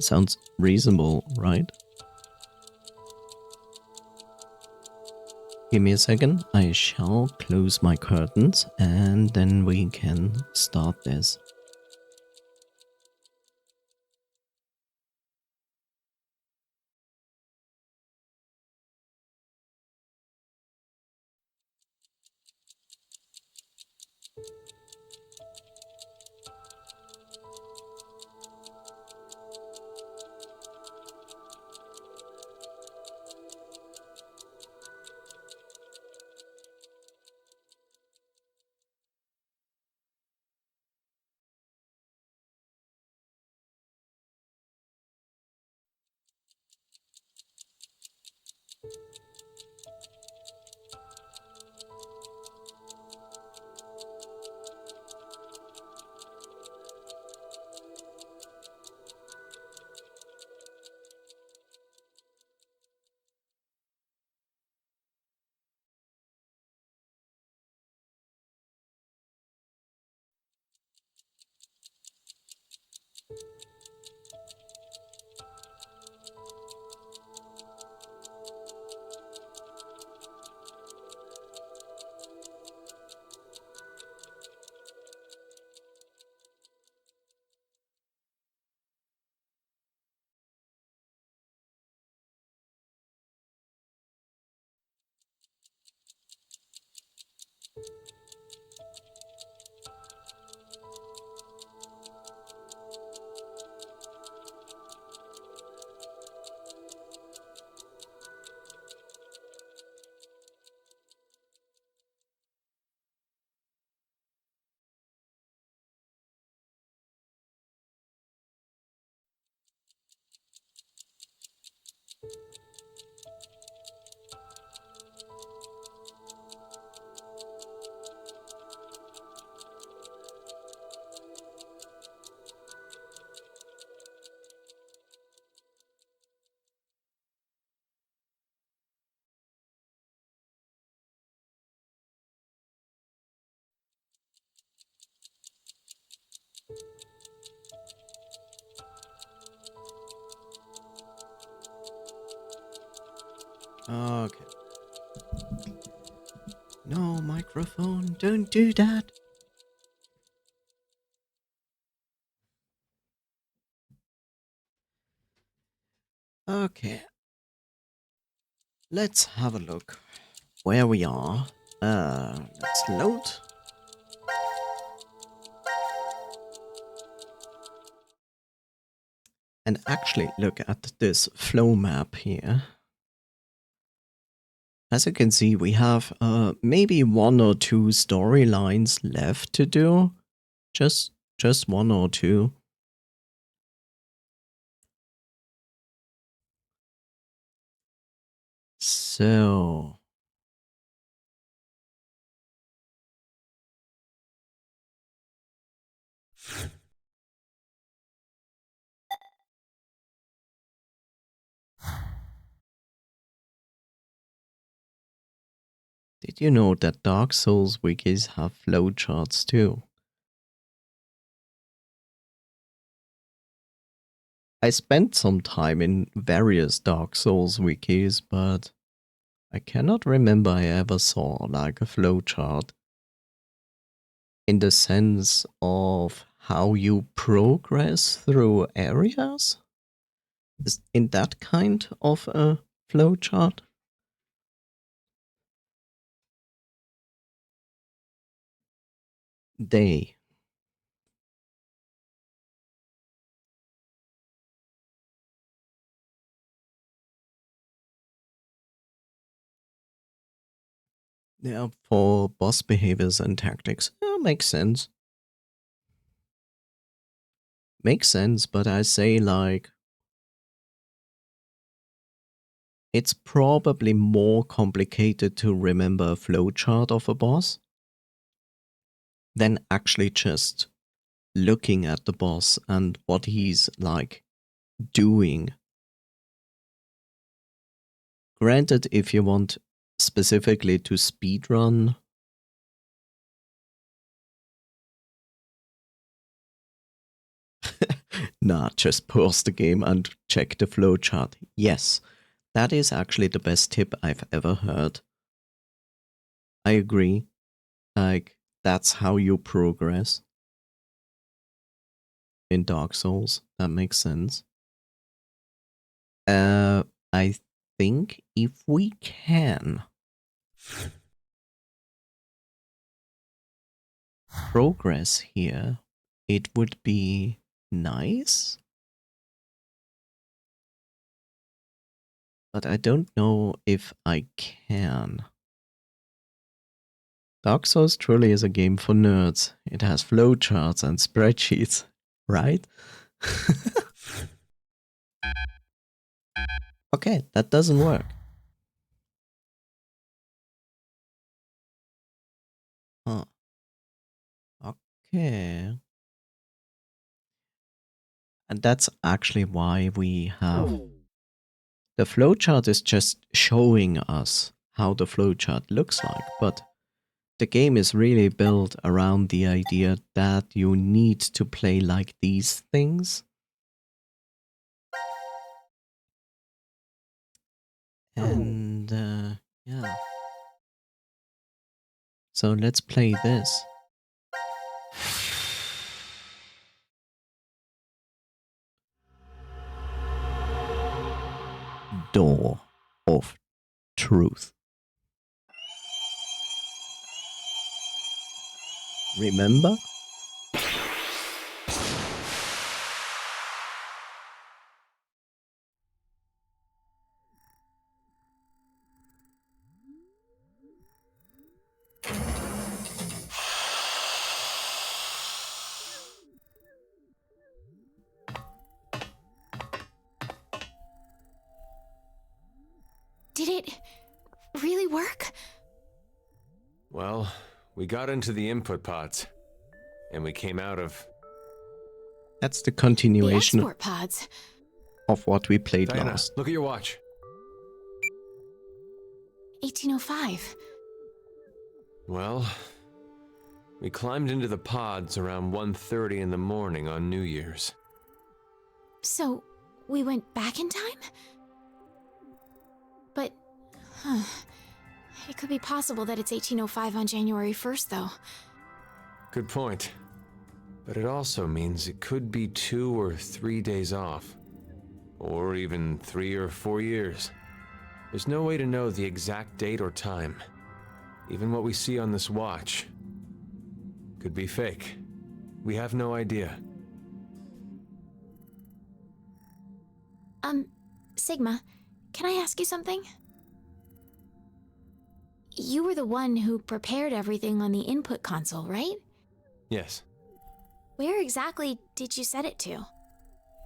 Sounds reasonable, right? Give me a second. I shall close my curtains and then we can start this. Okay. No, microphone, don't do that. Okay. Let's have a look where we are. Let's load. And actually look at this flow map here. As you can see, we have maybe 1 or 2 storylines left to do. Just 1 or 2. So did you know that Dark Souls wikis have flowcharts too? I spent some time in various Dark Souls wikis, but I cannot remember I ever saw like a flowchart in the sense of how you progress through areas. Is in that kind of a flowchart? They. Yeah, for boss behaviors and tactics. Yeah, makes sense. Makes sense, but I say like it's probably more complicated to remember a flowchart of a boss than actually just looking at the boss and what he's like doing. Granted, if you want specifically to speedrun, Nah, just pause the game and check the flowchart. Yes, that is actually the best tip I've ever heard. I agree. Like, that's how you progress in Dark Souls. That makes sense. I think if we can progress here, it would be nice. But I don't know if I can. Dark Souls truly is a game for nerds. It has flowcharts and spreadsheets, right? Okay, that doesn't work. Huh. Okay. And that's actually why we have... The flowchart is just showing us how the flowchart looks like, but the game is really built around the idea that you need to play like these things. And yeah. So let's play this. Door of Truth. Remember? Did it really work? Well, we got into the input pods, and we came out of... That's the The continuation export pods. of what we played Diana, last. look at your watch. 1805. Well, we climbed into the pods around 1:30 in the morning on New Year's. So, we went back in time? But, it could be possible that it's 1805 on January 1st, though. Good point. But it also means it could be 2 or 3 days off. Or even 3 or 4 years. There's no way to know the exact date or time. Even what we see on this watch could be fake. We have no idea. Sigma, can I ask you something? You were the one who prepared everything on the input console, right? Yes. Where exactly did you set it to?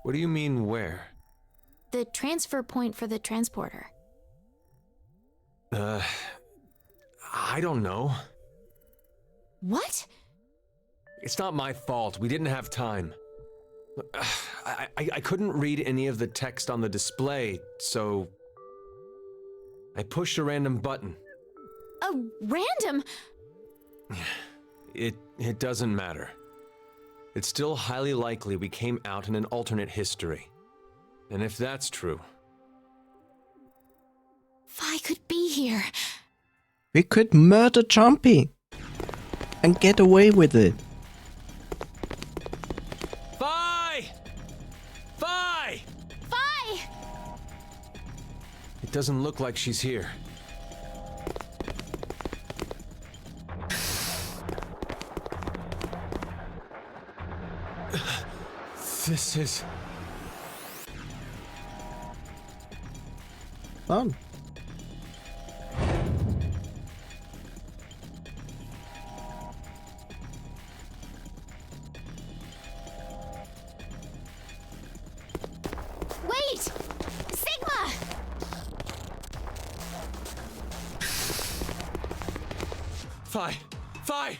What do you mean, where? The transfer point for the transporter. I don't know. What? It's not my fault. We didn't have time. I couldn't read any of the text on the display, so... I pushed a random button. A random... It doesn't matter. It's still highly likely we came out in an alternate history. And if that's true... Vi could be here. We could murder Jumpy and get away with it. Vi! Vi! Vi! It doesn't look like she's here. This is... Fun. Wait! Sigma! Vi! Vi!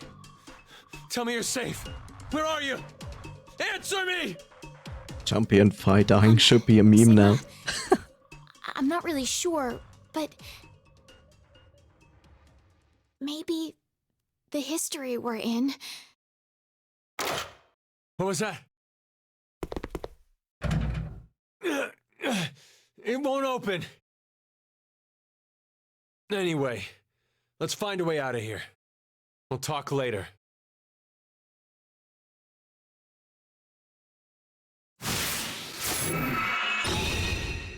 Tell me you're safe. Where are you? Answer me! Jumpy and Fi dying should be a meme Sigma, now. I'm not really sure, but... maybe the history we're in... What was that? It won't open. Anyway, let's find a way out of here. We'll talk later.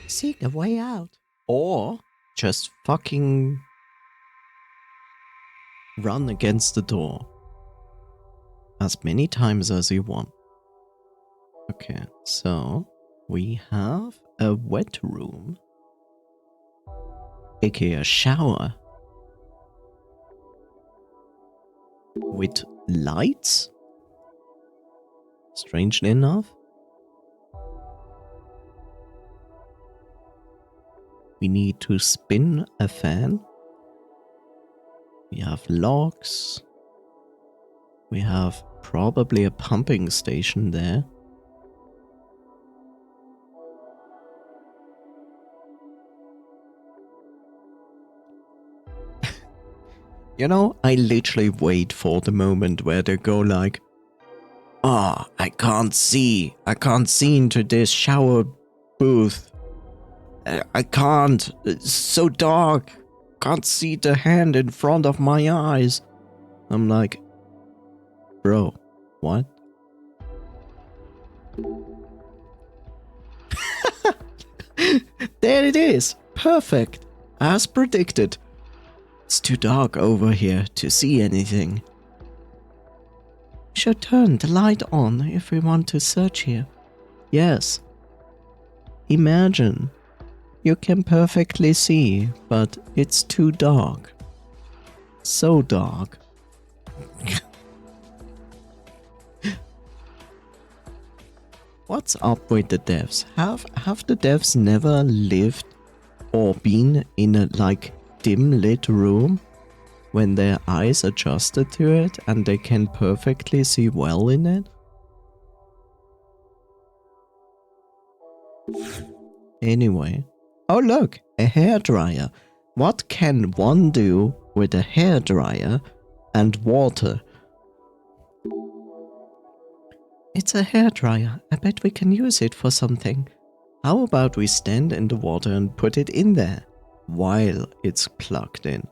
Seek a way out. Or just fucking run against the door. As many times as you want. Okay, so we have a wet room. aka a shower. With lights? Strangely enough. We need to spin a fan. We have logs. We have probably a pumping station there. You know, I literally wait for the moment where they go like, "Ah, I can't see into this shower booth. I can't, it's so dark. Can't see the hand in front of my eyes." I'm like, bro, what? There it is, perfect, as predicted. It's too dark over here to see anything. We should turn the light on if we want to search here. Yes. Imagine. You can perfectly see, but it's too dark. So dark. What's up with the devs? Have the devs never lived or been in a like dim lit room when their eyes adjusted to it and they can perfectly see well in it? Anyway. Oh look, a hairdryer. What can one do with a hairdryer and water? It's a hairdryer. I bet we can use it for something. How about we stand in the water and put it in there while it's plugged in?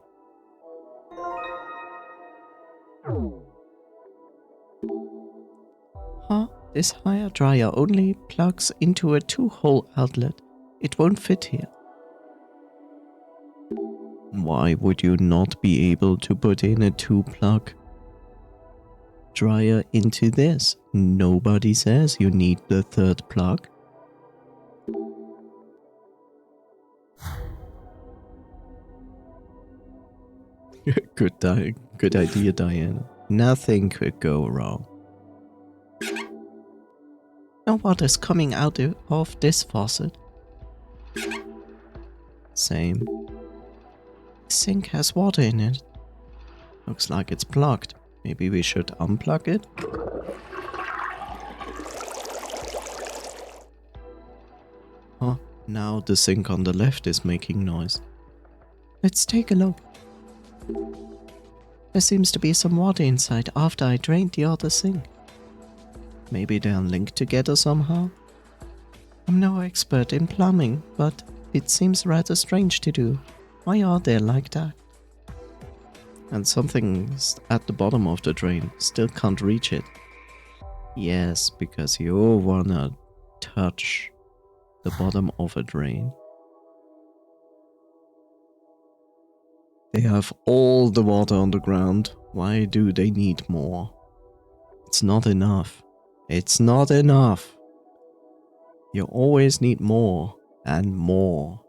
Huh? This hairdryer only plugs into a 2-hole outlet. It won't fit here. Why would you not be able to put in a 2-plug dryer into this? Nobody says you need the 3rd plug. Good idea, Diana. Nothing could go wrong. No water's coming out of this faucet. Same. The sink has water in it. Looks like it's plugged. Maybe we should unplug it? Huh, now the sink on the left is making noise. Let's take a look. There seems to be some water inside after I drained the other sink. Maybe they are linked together somehow? I'm no expert in plumbing, but it seems rather strange to do. Why are they like that? And something's at the bottom of the drain, still can't reach it. Yes, because you wanna touch the bottom of a drain. They have all the water on the ground. Why do they need more? It's not enough. It's not enough. You always need more and more.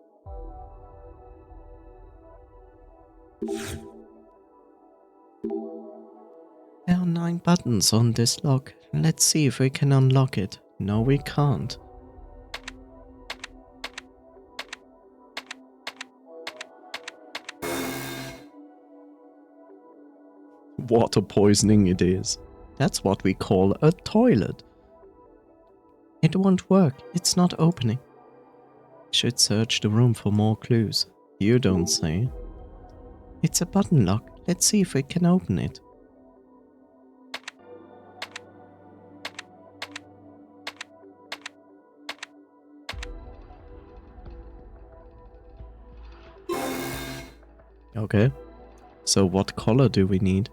There are 9 buttons on this lock. Let's see if we can unlock it. No, we can't. Water poisoning it is. That's what we call a toilet. It won't work. It's not opening. Should search the room for more clues. You don't say. It's a button lock. Let's see if we can open it. Okay. So what color do we need?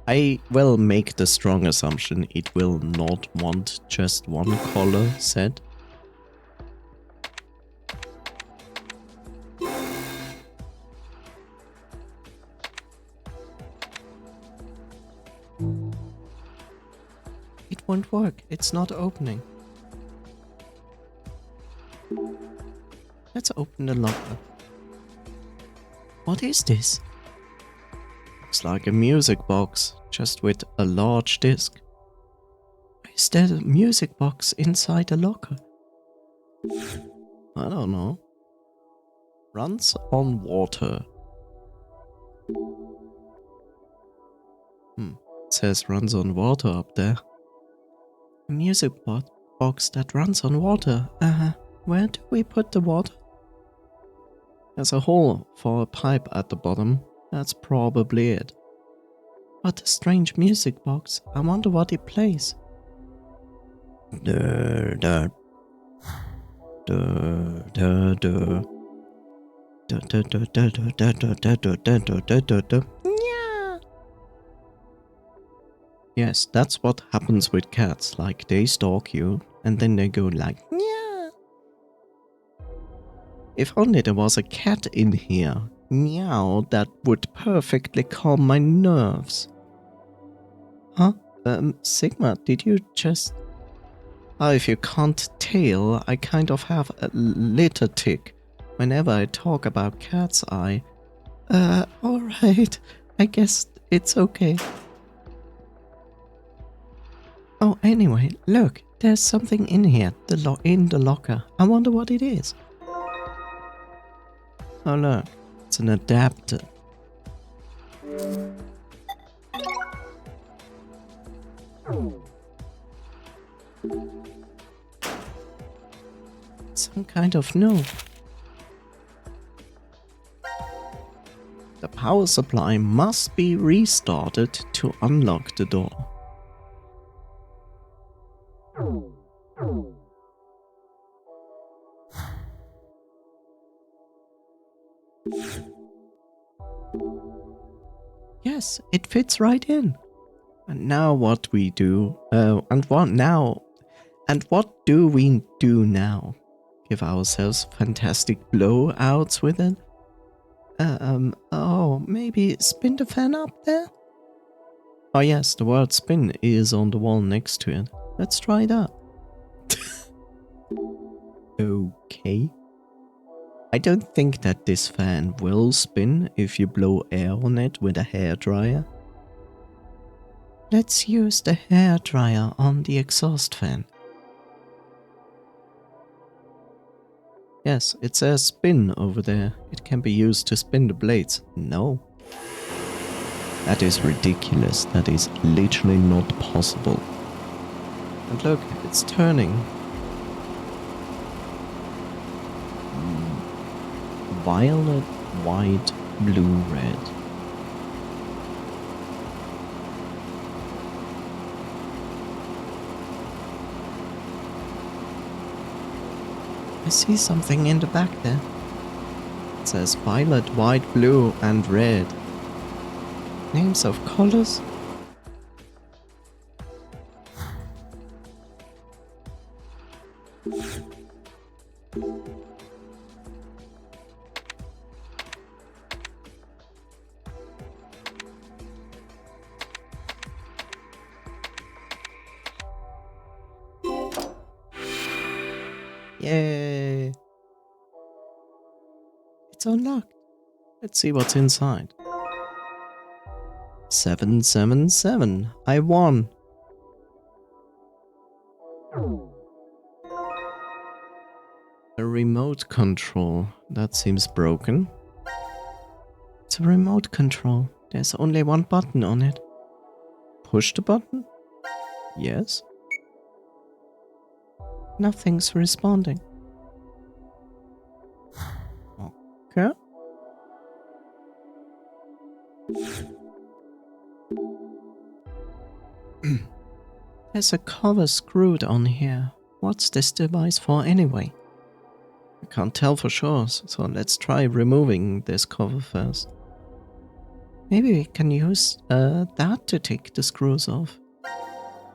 I will make the strong assumption it will not want just one color set. It won't work. It's not opening. Let's open the locker. What is this? Looks like a music box, just with a large disc. Is there a music box inside the locker? I don't know. Runs on water. It says runs on water up there. A music box that runs on water. Where do we put the water? There's a hole for a pipe at the bottom. That's probably it. What a strange music box. I wonder what it plays. Yeah. Yes, that's what happens with cats. Like, they stalk you, and then they go like, yeah. If only there was a cat in here. Meow, that would perfectly calm my nerves. Huh? Sigma, did you just... Oh, if you can't tell, I kind of have a litter tick. Whenever I talk about cats, alright. I guess it's okay. Oh, anyway, look, there's something in here, in the locker. I wonder what it is. Oh look, it's an adapter. Some kind of note. The power supply must be restarted to unlock the door. Yes, it fits right in. And now what we do, and what do we do now? Give ourselves fantastic blowouts with it? Oh, maybe spin the fan up there? Oh yes, the word spin is on the wall next to it. Let's try that. Okay. I don't think that this fan will spin if you blow air on it with a hairdryer. Let's use the hairdryer on the exhaust fan. Yes, it says spin over there. It can be used to spin the blades. No. That is ridiculous. That is literally not possible. And look, it's turning. Violet, white, blue, red. I see something in the back there. It says violet, white, blue, and red. Names of colors? Yay! It's unlocked. Let's see what's inside. 777. I won. A remote control. That seems broken. It's a remote control. There's only one button on it. Push the button? Yes. Nothing's responding. Okay. There's a cover screwed on here. What's this device for anyway? I can't tell for sure, so let's try removing this cover first. Maybe we can use that to take the screws off.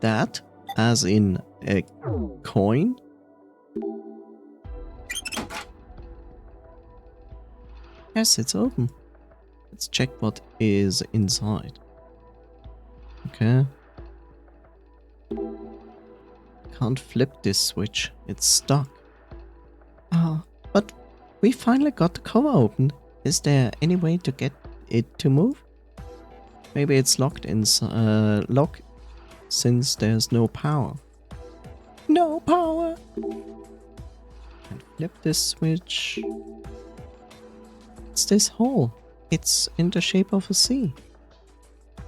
That, as in a coin? Yes, it's open. Let's check what is inside. Okay. Can't flip this switch. It's stuck. But we finally got the cover open. Is there any way to get it to move? Maybe it's locked since there's no power. No power! And flip this switch. It's this hole. It's in the shape of a C.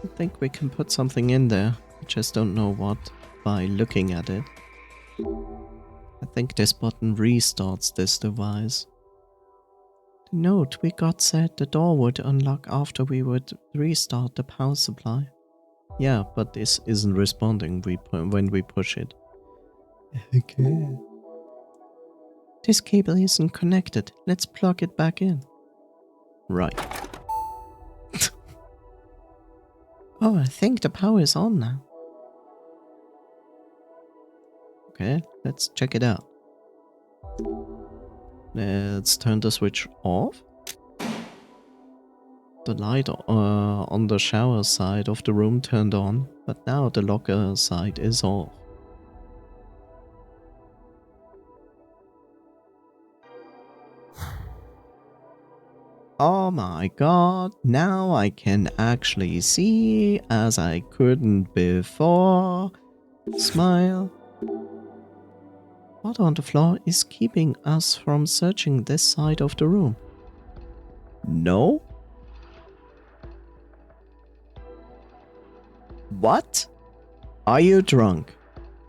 I think we can put something in there. I just don't know what by looking at it. I think this button restarts this device. The note we got said the door would unlock after we would restart the power supply. Yeah, but this isn't responding when we push it. Okay. This cable isn't connected. Let's plug it back in. Right. Oh, I think the power is on now. Okay, let's check it out. Let's turn the switch off. The light on the shower side of the room turned on, but now the locker side is off. Oh my god, now I can actually see as I couldn't before. Smile. What on the floor is keeping us from searching this side of the room? No? What? Are you drunk?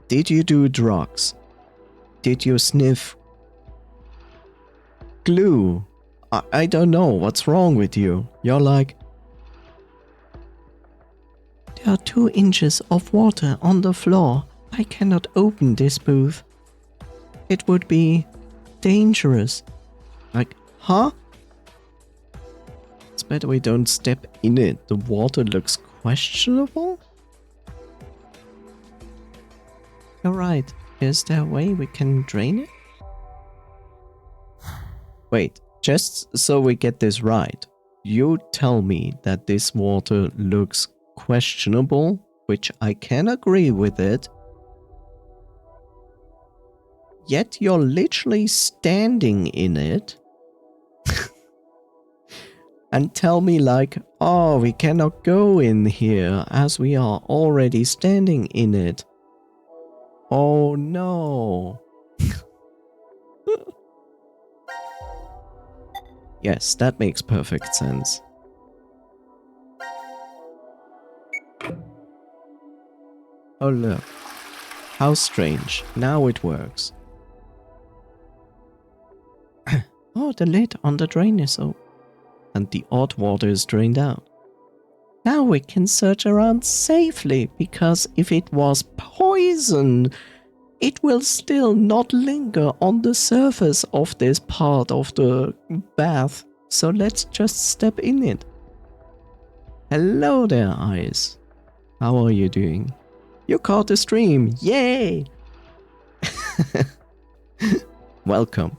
Did you do drugs? Did you sniff glue? I don't know what's wrong with you. You're like... There are 2 inches of water on the floor. I cannot open this booth. It would be dangerous. Like, huh? It's better we don't step in it. The water looks questionable? You're right. Is there a way we can drain it? Wait, just so we get this right. You tell me that this water looks questionable, which I can agree with it. Yet you're literally standing in it. And tell me like, oh, we cannot go in here as we are already standing in it. Oh no. Yes, that makes perfect sense. Oh look. How strange. Now it works. Oh, the lid on the drain is open. And the odd water is drained out. Now we can search around safely, because if it was poison, it will still not linger on the surface of this part of the bath. So let's just step in it. Hello there, Ice. How are you doing? You caught the stream. Yay! Welcome.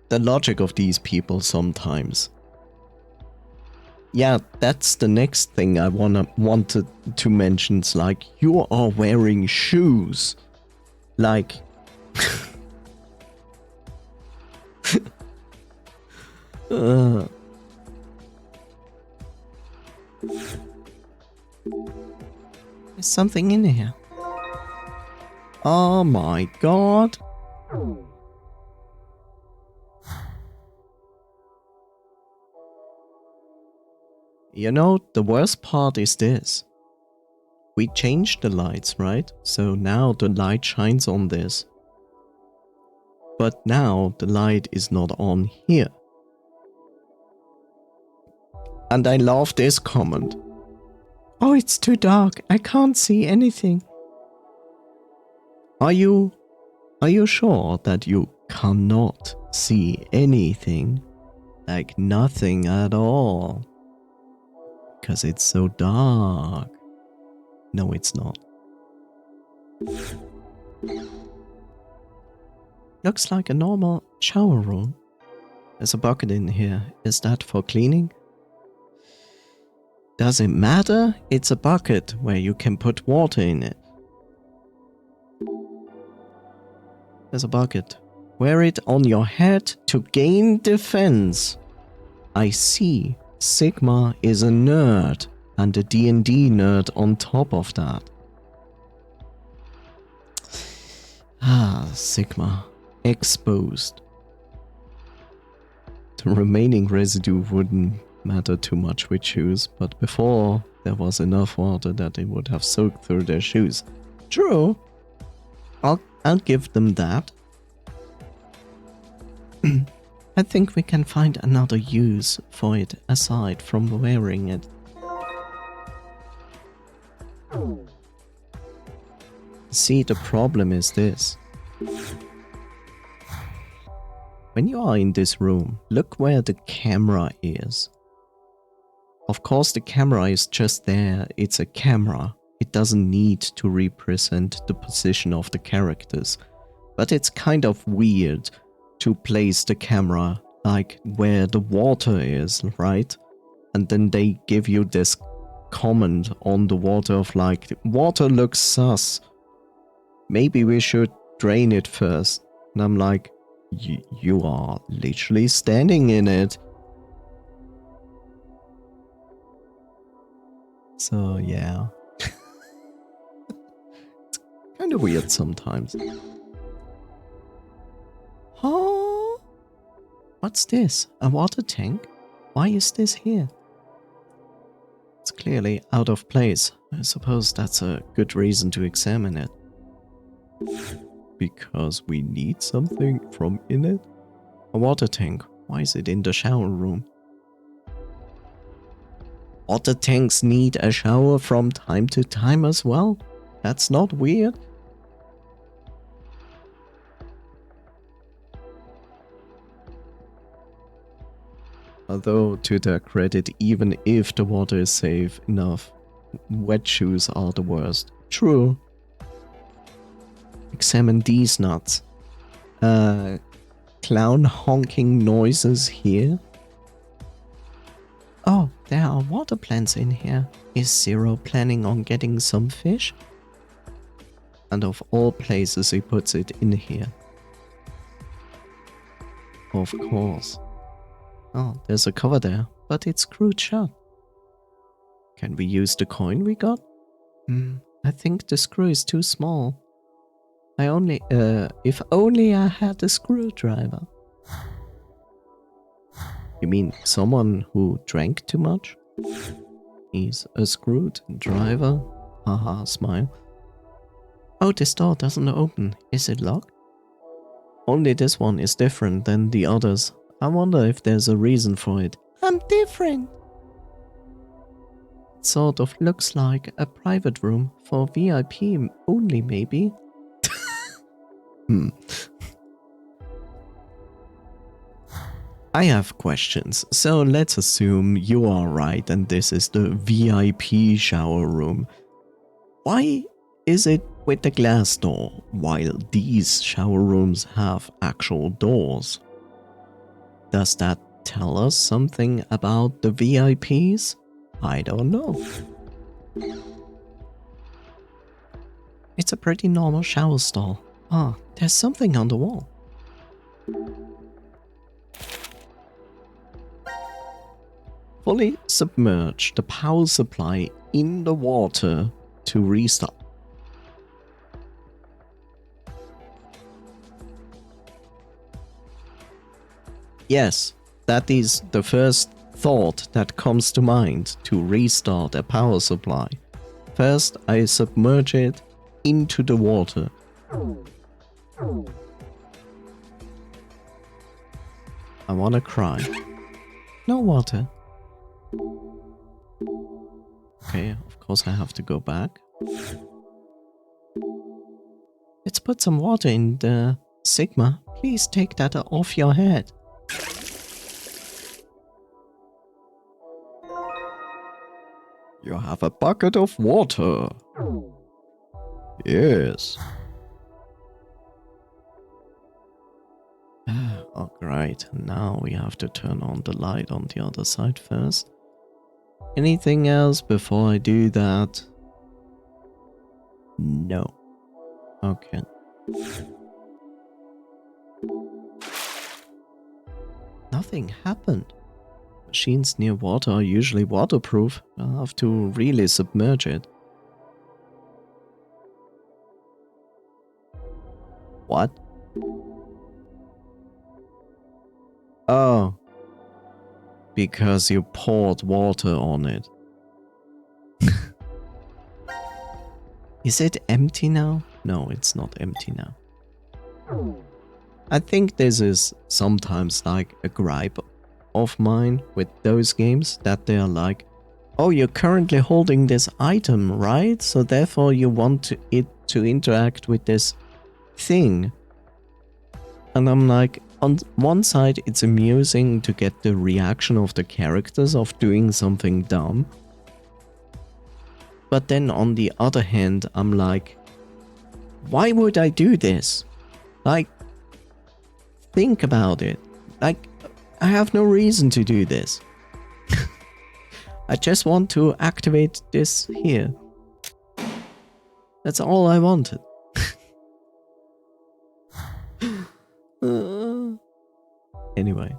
The logic of these people sometimes. Yeah, that's the next thing I wanted to mention. It's like, you are wearing shoes. Like... There's something in here. Oh my god. You know, the worst part is this. We changed the lights, right? So now the light shines on this. But now the light is not on here. And I love this comment. Oh, it's too dark. I can't see anything. Are you Are you sure that you cannot see anything? Like nothing at all? Because it's so dark. No, it's not. Looks like a normal shower room. There's a bucket in here. Is that for cleaning? Does it matter? It's a bucket where you can put water in it. There's a bucket. Wear it on your head to gain defense. I see. Sigma is a nerd, and a D&D nerd on top of that. Ah, Sigma. Exposed. The remaining residue wouldn't matter too much with shoes, but before there was enough water that it would have soaked through their shoes. True. I'll give them that. I think we can find another use for it aside from wearing it. See, the problem is this. When you are in this room, look where the camera is. Of course, the camera is just there. It's a camera. It doesn't need to represent the position of the characters. But it's kind of weird to place the camera like where the water is, right? And then they give you this comment on the water of like, water looks sus. Maybe we should drain it first. And I'm like, you are literally standing in it. So yeah. It's kind of weird sometimes. Huh? What's this? A water tank? Why is this here? It's clearly out of place. I suppose that's a good reason to examine it. Because we need something from in it? A water tank. Why is it in the shower room? Water tanks need a shower from time to time as well? That's not weird. Although, to their credit, even if the water is safe enough, wet shoes are the worst. True. Examine these nuts. Clown honking noises here. Oh, there are water plants in here. Is Zero planning on getting some fish? And of all places, he puts it in here. Of course. Oh, there's a cover there, but it's screwed shut. Can we use the coin we got? I think the screw is too small. If only I had a screwdriver. You mean someone who drank too much? He's a screwdriver? Haha, smile. Oh, this door doesn't open. Is it locked? Only this one is different than the others. I wonder if there's a reason for it. I'm different. It sort of looks like a private room for VIP only, maybe. I have questions, so let's assume you are right and this is the VIP shower room. Why is it with the glass door, while these shower rooms have actual doors? Does that tell us something about the VIPs? I don't know. It's a pretty normal shower stall. Ah, there's something on the wall. Fully submerge the power supply in the water to restart. Yes, that is the first thought that comes to mind to restart a power supply. First, I submerge it into the water. I wanna cry. No water. Okay, of course I have to go back. It's just put some water in the Sigma. Please take that off your head. You have a bucket of water. Yes. Oh, great. Now we have to turn on the light on the other side first. Anything else before I do that? No. Okay. Nothing happened. Machines near water are usually waterproof. I'll have to really submerge it. What? Oh. Because you poured water on it. Is it empty now? No, it's not empty now. I think this is sometimes like a gripe of mine with those games, that they are like, oh, you're currently holding this item, right? So therefore you want it to interact with this thing. And I'm like, on one side it's amusing to get the reaction of the characters of doing something dumb. But then on the other hand, I'm like, why would I do this? Like, think about it. Like, I have no reason to do this. I just want to activate this here. That's all I wanted. Anyway.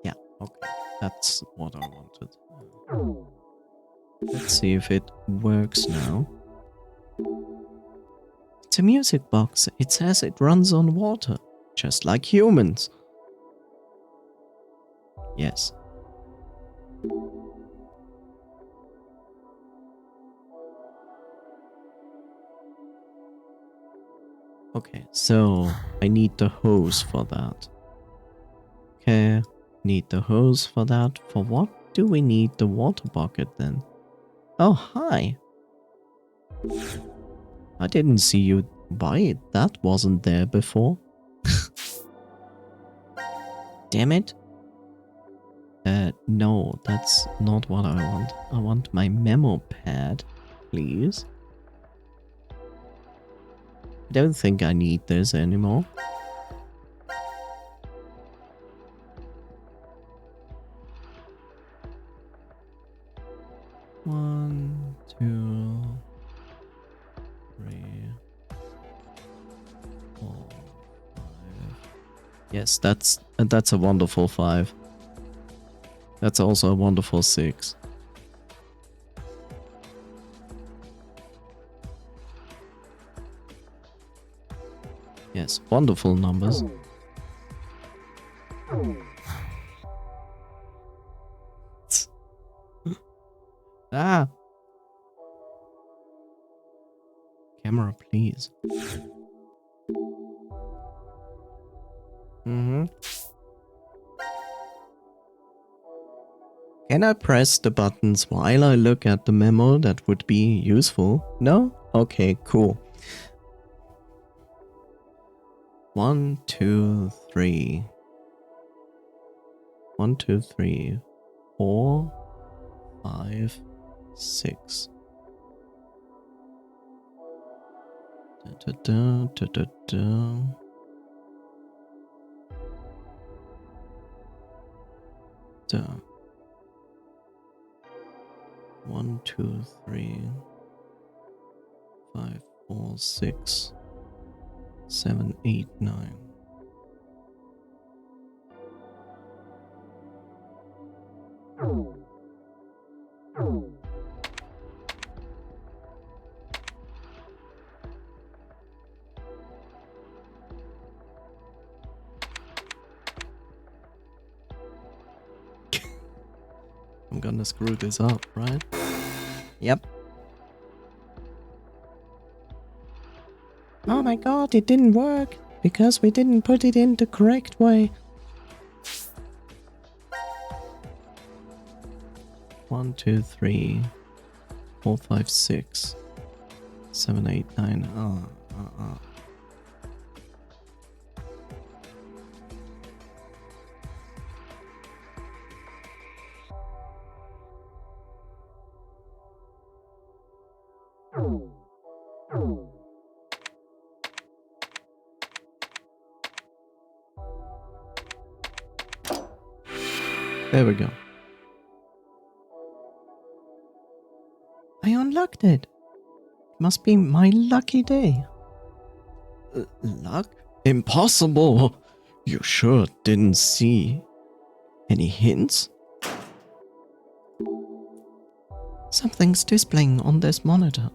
Yeah, okay. That's what I wanted. Let's see if it works now. It's a music box. It says it runs on water, just like humans. Yes. Okay, so I need the hose for that. Okay, need the hose for that. For what do we need the water bucket then? Oh, hi. I didn't see you buy it. That wasn't there before. Damn it. No, that's not what I want. I want my memo pad, please. I don't think I need this anymore. One, two, three, 4, 5. Yes, that's a wonderful 5. That's also a wonderful 6. Yes, wonderful numbers. Ah! Camera, please. Can I press the buttons while I look at the memo? That would be useful. No? Okay, cool. 1, 2, 3. 1, 2, 3, 4, 5, 6. Da, da, da, da, da. Da. 1, 2, 3, 5, 4, 6, 7, 8, 9. I'm gonna screw this up, right? Yep. Oh my god, it didn't work because we didn't put it in the correct way. 1, 2, 3, 4, 5, 6, 7, 8, 9. There we go. I unlocked it. Must be my lucky day. Luck? Impossible! You sure didn't see any hints? Something's displaying on this monitor.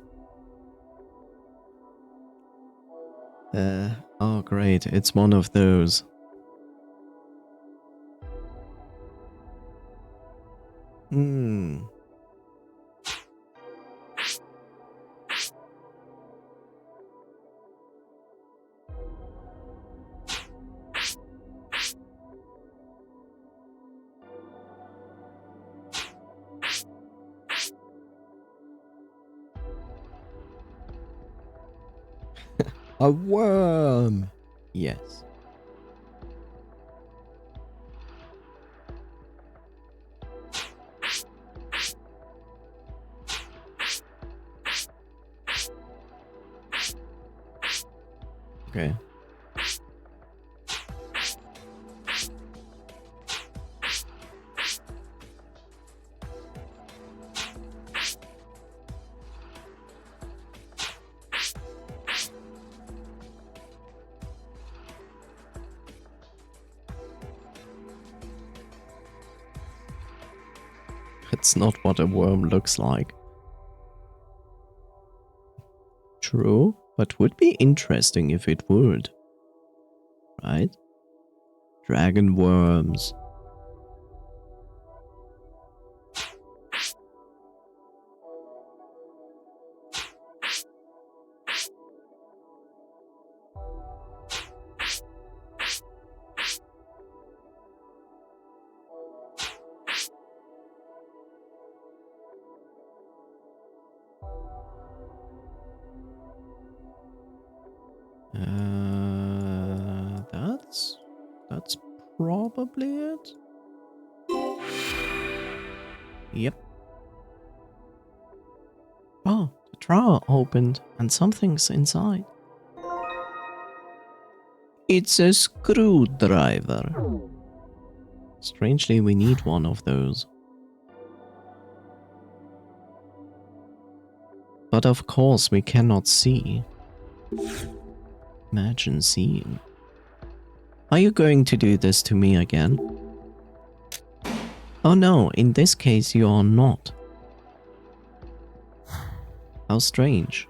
Oh great, it's one of those. A worm! Yes. Okay. It's not what a worm looks like. True, but would be interesting if it would. Right? Dragon worms. That's probably it. Yep. Oh, the drawer opened and something's inside. It's a screwdriver. Strangely, we need one of those. But of course, we cannot see. Imagine seeing. Are you going to do this to me again? Oh no, in this case you are not. How strange.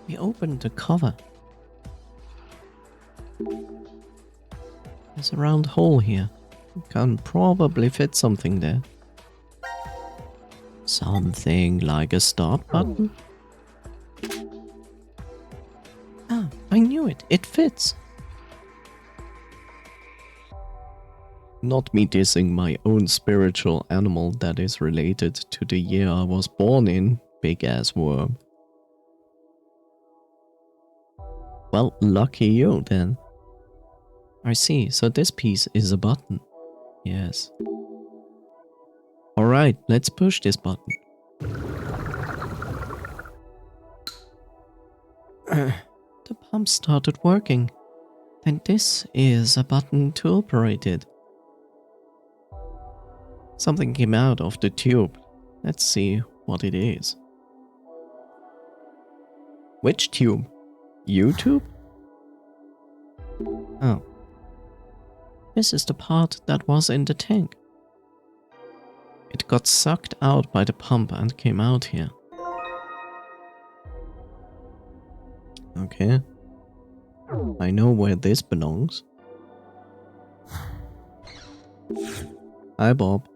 We opened the cover. There's a round hole here. We can probably fit something there. Something like a start button. Ah, I knew it. It fits. Not me dissing my own spiritual animal that is related to the year I was born in, big ass worm. Well, lucky you then. I see, so this piece is a button. Yes. Alright, let's push this button. The pump started working. Then this is a button to operate it. Something came out of the tube. Let's see what it is. Which tube? YouTube? Oh. This is the part that was in the tank. It got sucked out by the pump and came out here. Okay. I know where this belongs. Hi, Bob.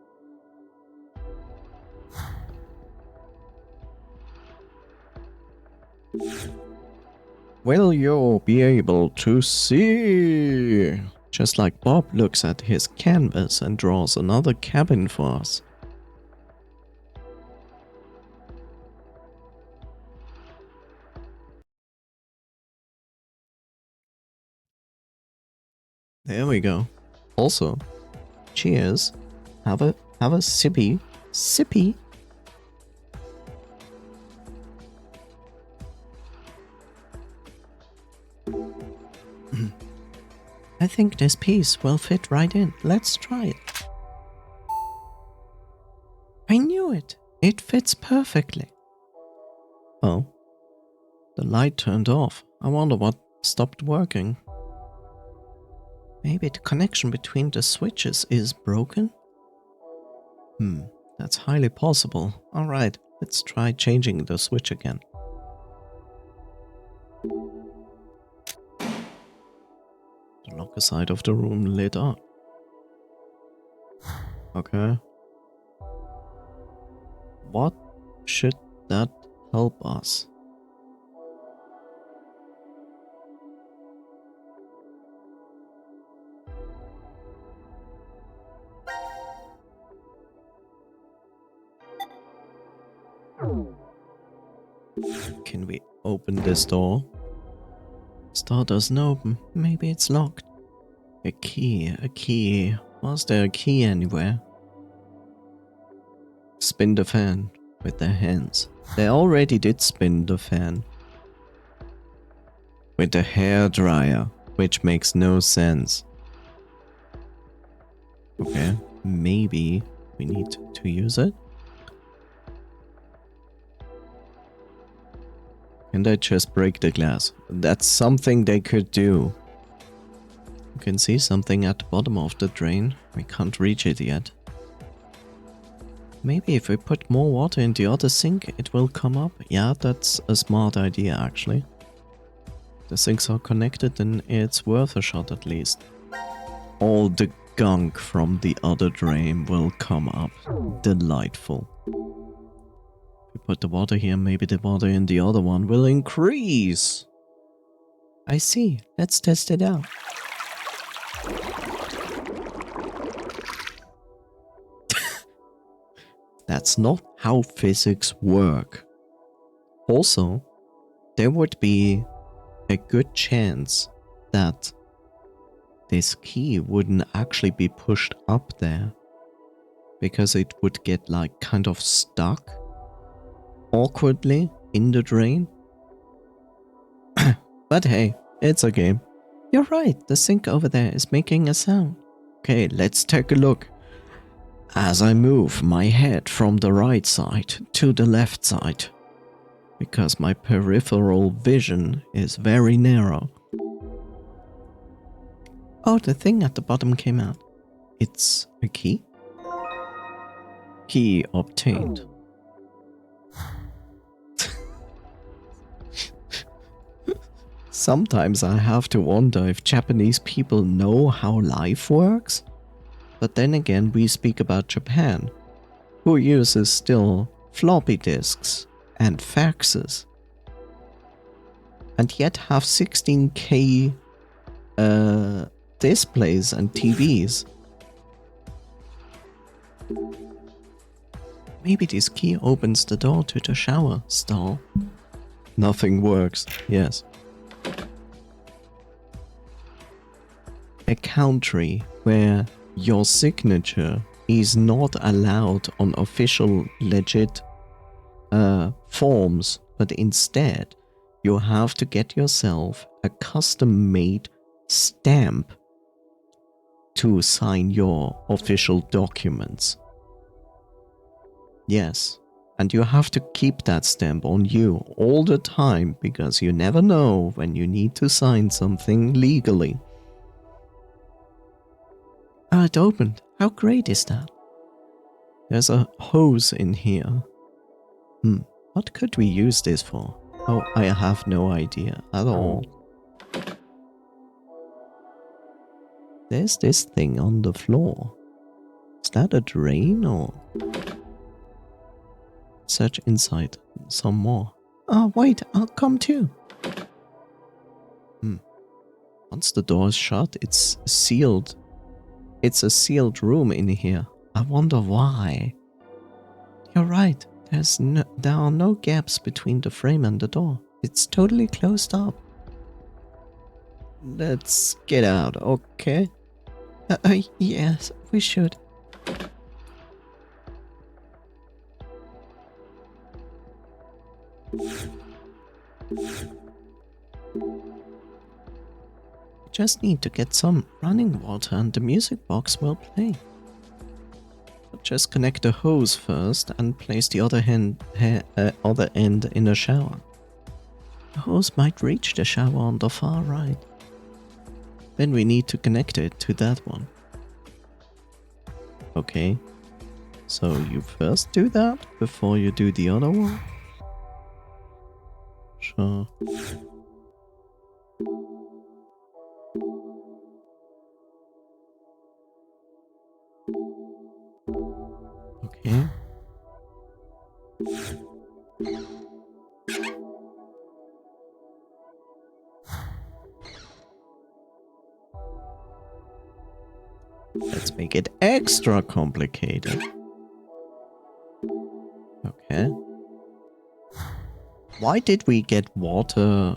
Will you be able to see? Just like Bob looks at his canvas and draws another cabin for us. There we go. Also, cheers. Have a sippy. Sippy. I think this piece will fit right in. Let's try it. I knew it. It fits perfectly. Oh. The light turned off. I wonder what stopped working. Maybe the connection between the switches is broken? That's highly possible. Alright, let's try changing the switch again. The locker side of the room lit up. Okay. What should that help us? Can we open this door? This door doesn't open. Maybe it's locked. A key. Was there a key anywhere? Spin the fan with their hands. They already did spin the fan. With the hair dryer, which makes no sense. Okay, maybe we need to use it. Can they just break the glass? That's something they could do. You can see something at the bottom of the drain. We can't reach it yet. Maybe if we put more water in the other sink, it will come up. Yeah, that's a smart idea actually. The sinks are connected and it's worth a shot at least. All the gunk from the other drain will come up. Delightful. If we put the water here, maybe the water in the other one will increase. I see. Let's test it out. That's not how physics work. Also, there would be a good chance that this key wouldn't actually be pushed up there because it would get like kind of stuck awkwardly in the drain. But hey, it's a game. You're right, the sink over there is making a sound. Okay, let's take a look. As I move my head from the right side to the left side, because my peripheral vision is very narrow. Oh, the thing at the bottom came out. It's a key? Key obtained. Sometimes I have to wonder if Japanese people know how life works. But then again, we speak about Japan, who uses still floppy disks and faxes, and yet have 16K displays and TVs. Maybe this key opens the door to the shower stall. Nothing works, yes. A country where your signature is not allowed on official legit forms, but instead you have to get yourself a custom-made stamp to sign your official documents. Yes, and you have to keep that stamp on you all the time because you never know when you need to sign something legally. Oh, it opened. How great is that? There's a hose in here. What could we use this for? Oh, I have no idea at all. There's this thing on the floor. Is that a drain or... Search inside some more. Oh, wait, I'll come too. Once the door is shut, it's sealed. It's a sealed room in here. I wonder why. You're right. There are no gaps between the frame and the door. It's totally closed up. Let's get out, okay? Yes, we should. Just need to get some running water and the music box will play. Just connect the hose first and place the other end in a shower. The hose might reach the shower on the far right. Then we need to connect it to that one. Okay. So you first do that before you do the other one? Sure. Okay. Let's make it extra complicated. Okay. Why did we get water?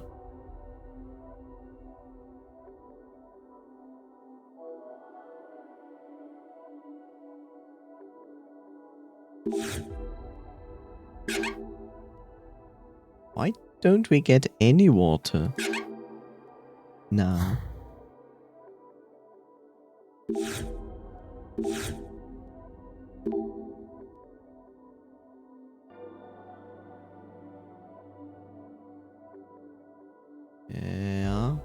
Why don't we get any water now? Yeah.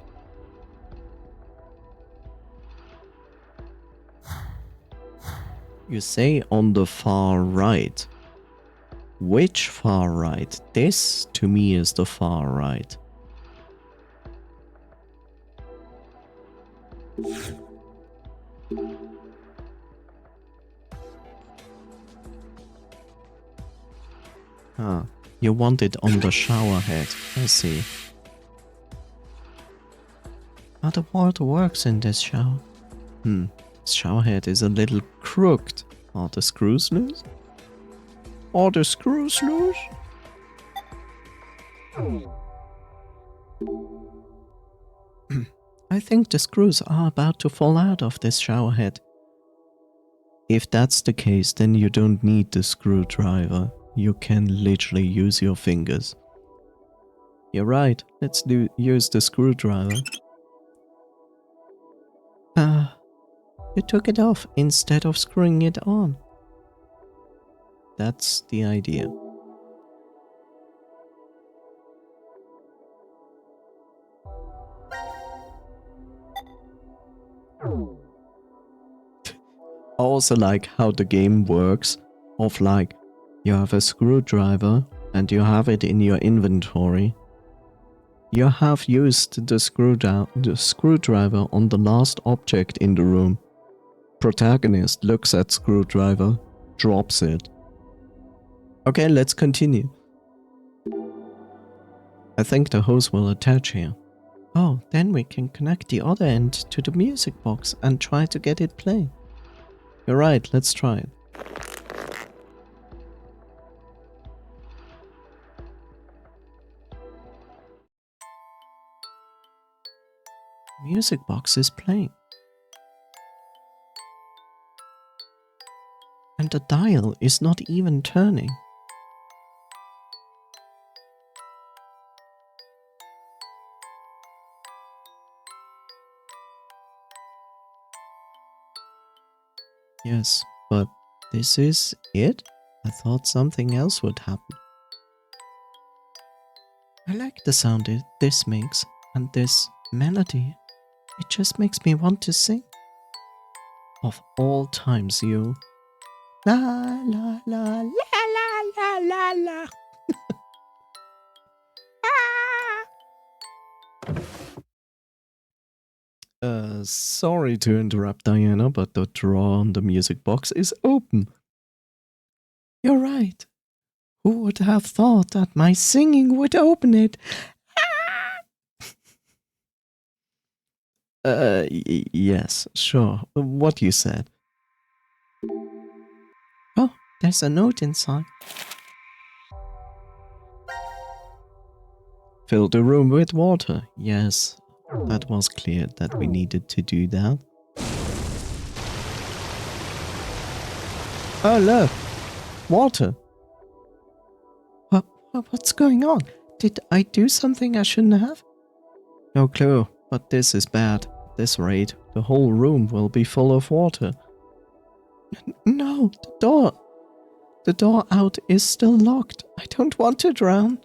You say on the far right. Which far right? This to me is the far right. Ah, you want it on the shower head. I see. How the water works in this shower? This shower head is a little crooked. Are the screws loose? Are the screws loose? I think the screws are about to fall out of this shower head. If that's the case, then you don't need the screwdriver. You can literally use your fingers. You're right, let's use the screwdriver. You took it off instead of screwing it on. That's the idea. I also like how the game works of like, you have a screwdriver and you have it in your inventory. You have used the screwdriver on the last object in the room. Protagonist looks at screwdriver, drops it. Okay, let's continue. I think the hose will attach here. Oh, then we can connect the other end to the music box and try to get it playing. You're right, let's try it. Music box is playing. And the dial is not even turning. Yes, but this is it? I thought something else would happen. I like the sound this makes, and this melody. It just makes me want to sing. Of all times, you. La la la la la la la la. Sorry to interrupt, Diana, but the drawer on the music box is open. You're right. Who would have thought that my singing would open it? Yes, sure. What you said. Oh, there's a note inside. Fill the room with water. Yes, that was clear that we needed to do that. Oh, look! Water! What's going on? Did I do something I shouldn't have? No clue, but this is bad. At this rate, the whole room will be full of water. No, the door. The door out is still locked. I don't want to drown.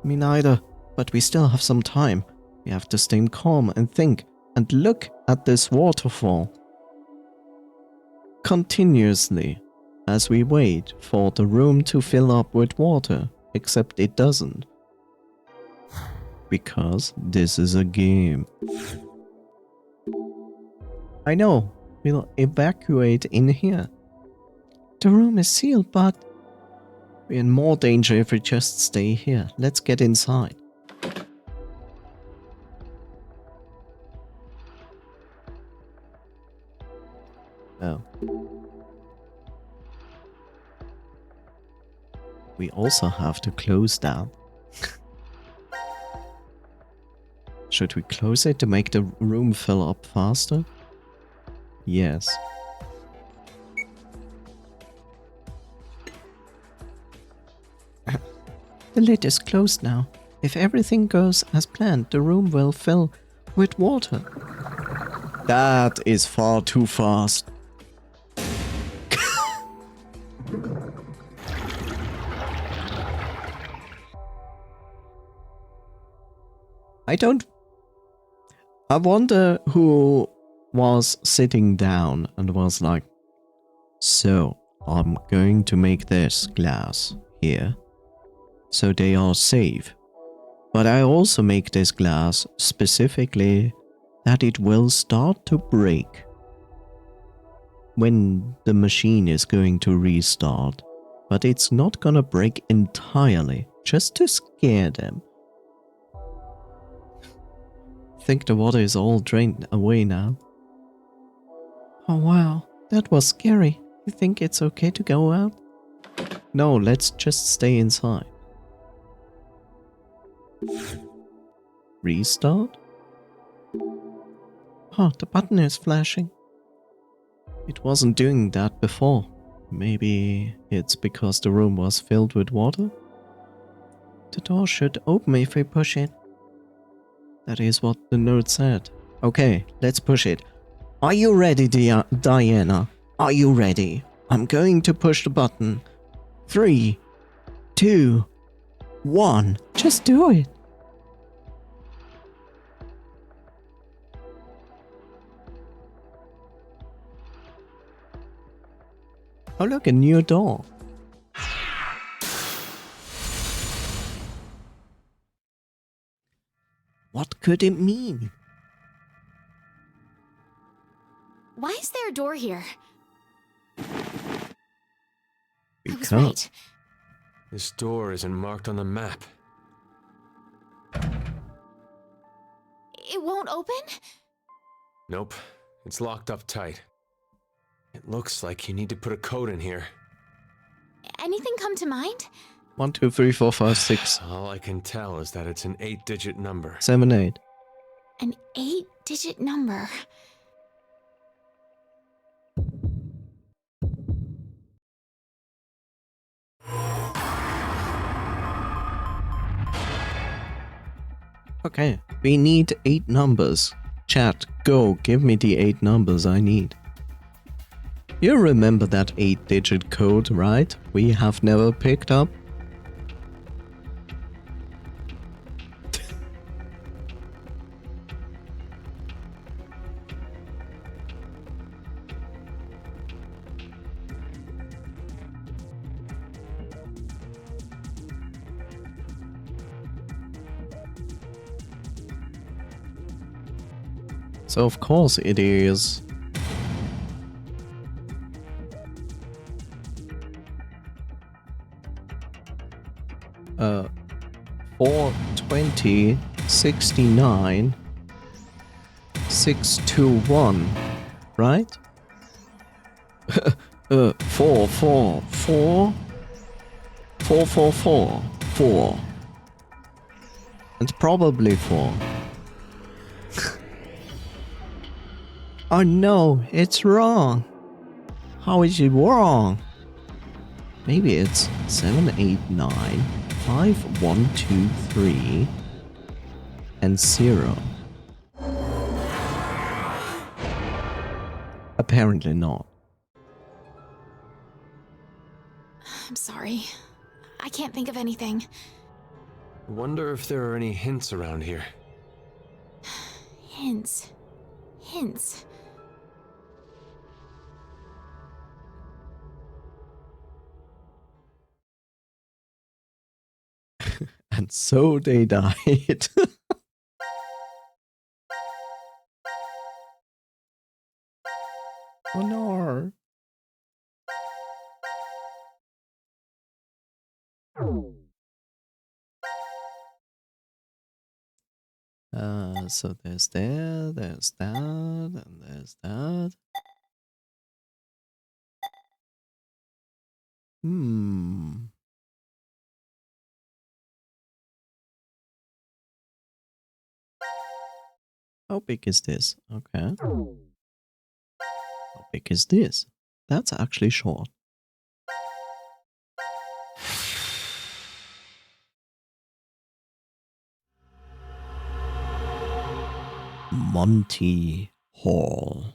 Me neither, but we still have some time. We have to stay calm and think, and look at this waterfall. Continuously, as we wait for the room to fill up with water, except it doesn't. Because this is a game. I know, we'll evacuate in here. The room is sealed, but we're in more danger if we just stay here. Let's get inside. Oh. We also have to close that. Should we close it to make the room fill up faster? Yes. The lid is closed now. If everything goes as planned, the room will fill with water. That is far too fast. I wonder who was sitting down and was like, so I'm going to make this glass here so they are safe. But I also make this glass specifically that it will start to break when the machine is going to restart. But it's not gonna break entirely, just to scare them. I think the water is all drained away now. Oh wow, that was scary. You think it's okay to go out? No, let's just stay inside. Restart? Oh, the button is flashing. It wasn't doing that before. Maybe it's because the room was filled with water? The door should open if we push it. That is what the note said. Okay, let's push it. Are you ready, Diana? Are you ready? I'm going to push the button. 3, 2, 1. Just do it. Oh look, a new door. What could it mean? Why is there a door here? I was Because right. This door isn't marked on the map. It won't open? Nope, it's locked up tight. It looks like you need to put a code in here. Anything come to mind? 1, 2, 3, 4, 5, 6, All I can tell is that it's an 8-digit number. 7, 8. An 8-digit number. Okay, we need 8 numbers. Chat, go, give me the 8 numbers I need. You remember that 8-digit code, right? We have never picked up? So of course it is 420 69 621, right? 4, 4, 4, 4, 4, 4, 4. It's probably 4. Oh no, it's wrong. How is it wrong? Maybe it's 7, 8, 9, 5, 1, 2, 3, and 0. Apparently not. I'm sorry. I can't think of anything. Wonder if there are any hints around here. Hints. Hints. And so they died. Oh no. So there's there's that, and there's that. How big is this? Okay. How big is this? That's actually short. Monty Hall.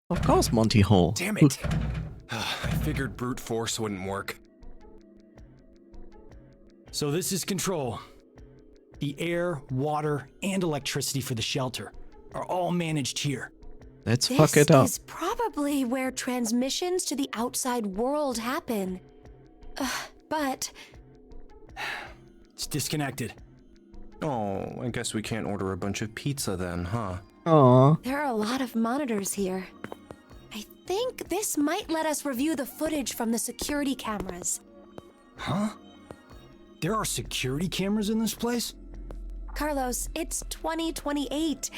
Of course, Monty Hall. Damn it! I figured brute force wouldn't work. So this is control. The air, water, and electricity for the shelter are all managed here. Let's fuck it up. This is probably where transmissions to the outside world happen. But... It's disconnected. Oh, I guess we can't order a bunch of pizza then, huh? Aww. there are a lot of monitors here. I think this might let us review the footage from the security cameras. Huh? There are security cameras in this place? Carlos, it's 2028.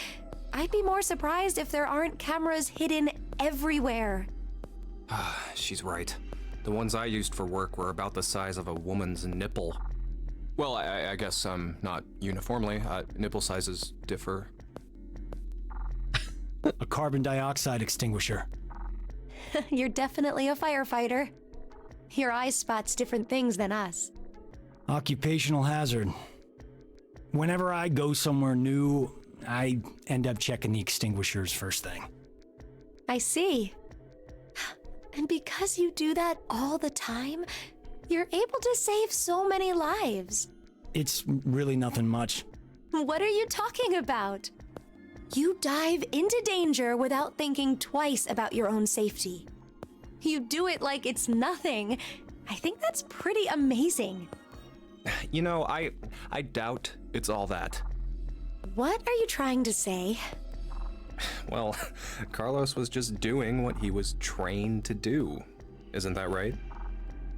I'd be more surprised if there aren't cameras hidden everywhere. She's right. The ones I used for work were about the size of a woman's nipple. Well, I guess not uniformly. Nipple sizes differ. A carbon dioxide extinguisher. You're definitely a firefighter. Your eye spots different things than us. Occupational hazard. Whenever I go somewhere new, I end up checking the extinguishers first thing. I see. And because you do that all the time, you're able to save so many lives. It's really nothing much. What are you talking about? You dive into danger without thinking twice about your own safety. You do it like it's nothing. I think that's pretty amazing. You know, I doubt it's all that. What are you trying to say? Well, Carlos was just doing what he was trained to do. Isn't that right?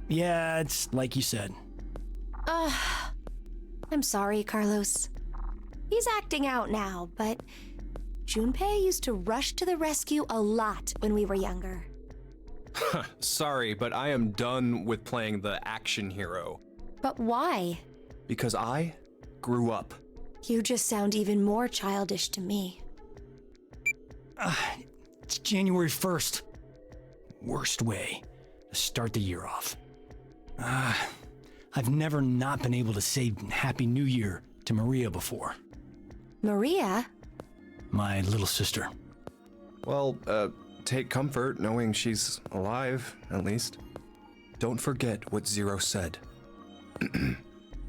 Yeah, it's like you said. I'm sorry, Carlos. He's acting out now, but Junpei used to rush to the rescue a lot when we were younger. Sorry, but I am done with playing the action hero. But why? Because I grew up. You just sound even more childish to me. It's January 1st. Worst way to start the year off. I've never not been able to say Happy New Year to Maria before. Maria? My little sister. Well, take comfort knowing she's alive, at least. Don't forget what Zero said.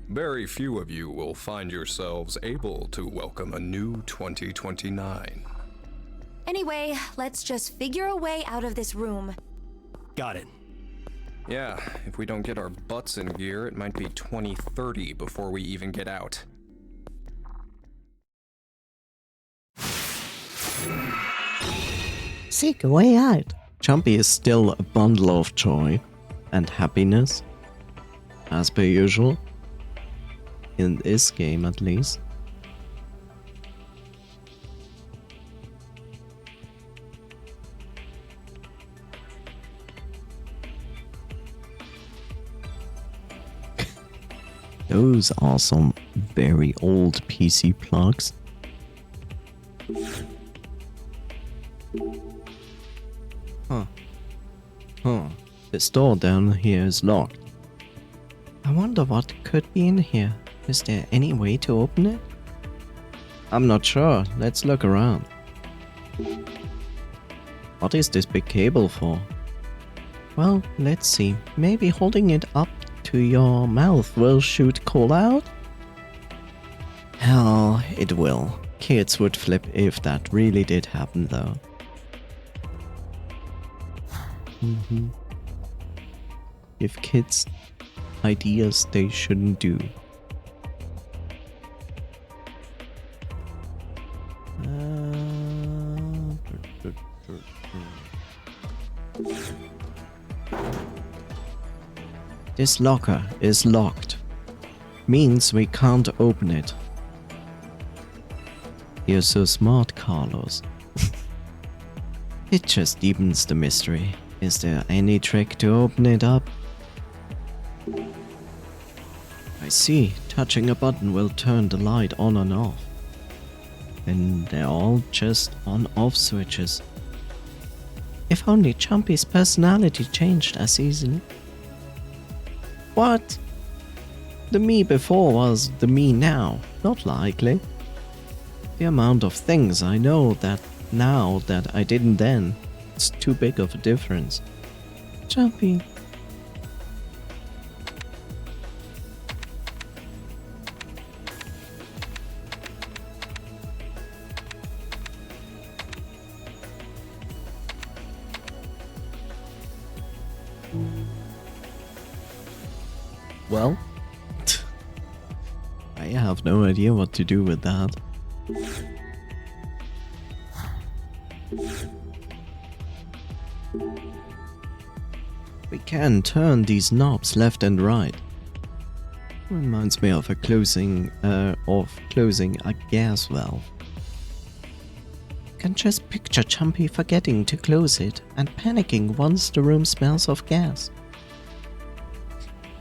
Very few of you will find yourselves able to welcome a new 2029. Anyway, let's just figure a way out of this room. Got it. Yeah, if we don't get our butts in gear, it might be 2030 before we even get out. Seek a way out. Jumpy is still a bundle of joy and happiness, as per usual. In this game, at least. Those are some very old PC plugs. Huh. This door down here is locked. I wonder what could be in here. Is there any way to open it? I'm not sure. Let's look around. What is this big cable for? Well, let's see. Maybe holding it up to your mouth will shoot coal out? Hell, it will. Kids would flip if that really did happen though. Give kids ideas they shouldn't do. This locker is locked. Means we can't open it. You're so smart, Carlos. It just deepens the mystery. Is there any trick to open it up? I see. Touching a button will turn the light on and off. And they're all just on-off switches. If only Chumpy's personality changed as easily. What? The me before was the me now. Not likely. The amount of things I know that now that I didn't then, it's too big of a difference. Chumpy. Well, I have no idea what to do with that. We can turn these knobs left and right. Reminds me of closing a gas valve. Can just picture Chumpy forgetting to close it and panicking once the room smells of gas.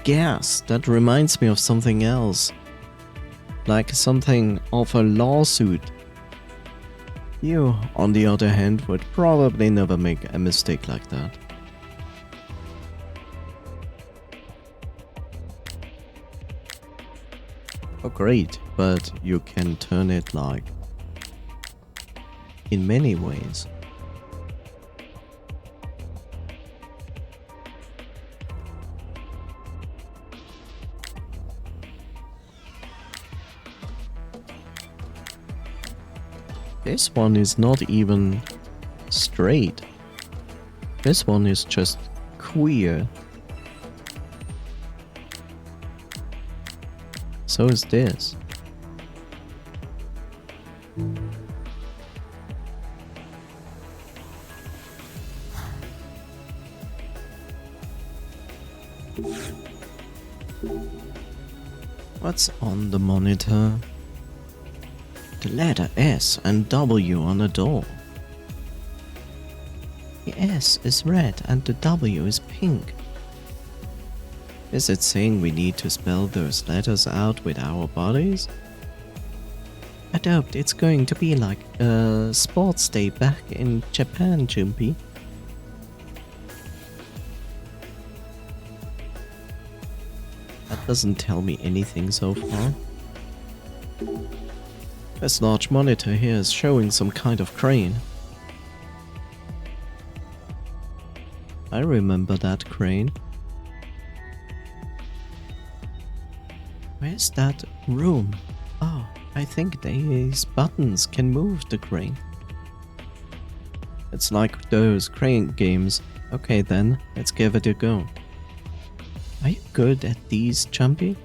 Gas, that reminds me of something else. Like something of a lawsuit. You, on the other hand, would probably never make a mistake like that. Oh great, but you can turn it like in many ways. This one is not even straight. This one is just queer. So is this. What's on the monitor? The letter S and W on a door. The S is red and the W is pink. Is it saying we need to spell those letters out with our bodies? I doubt it's going to be like a sports day back in Japan, Jumpy. That doesn't tell me anything so far. This large monitor here is showing some kind of crane. I remember that crane. Where's that room? Oh, I think these buttons can move the crane. It's like those crane games. Okay then, let's give it a go. Are you good at these, Chumpy?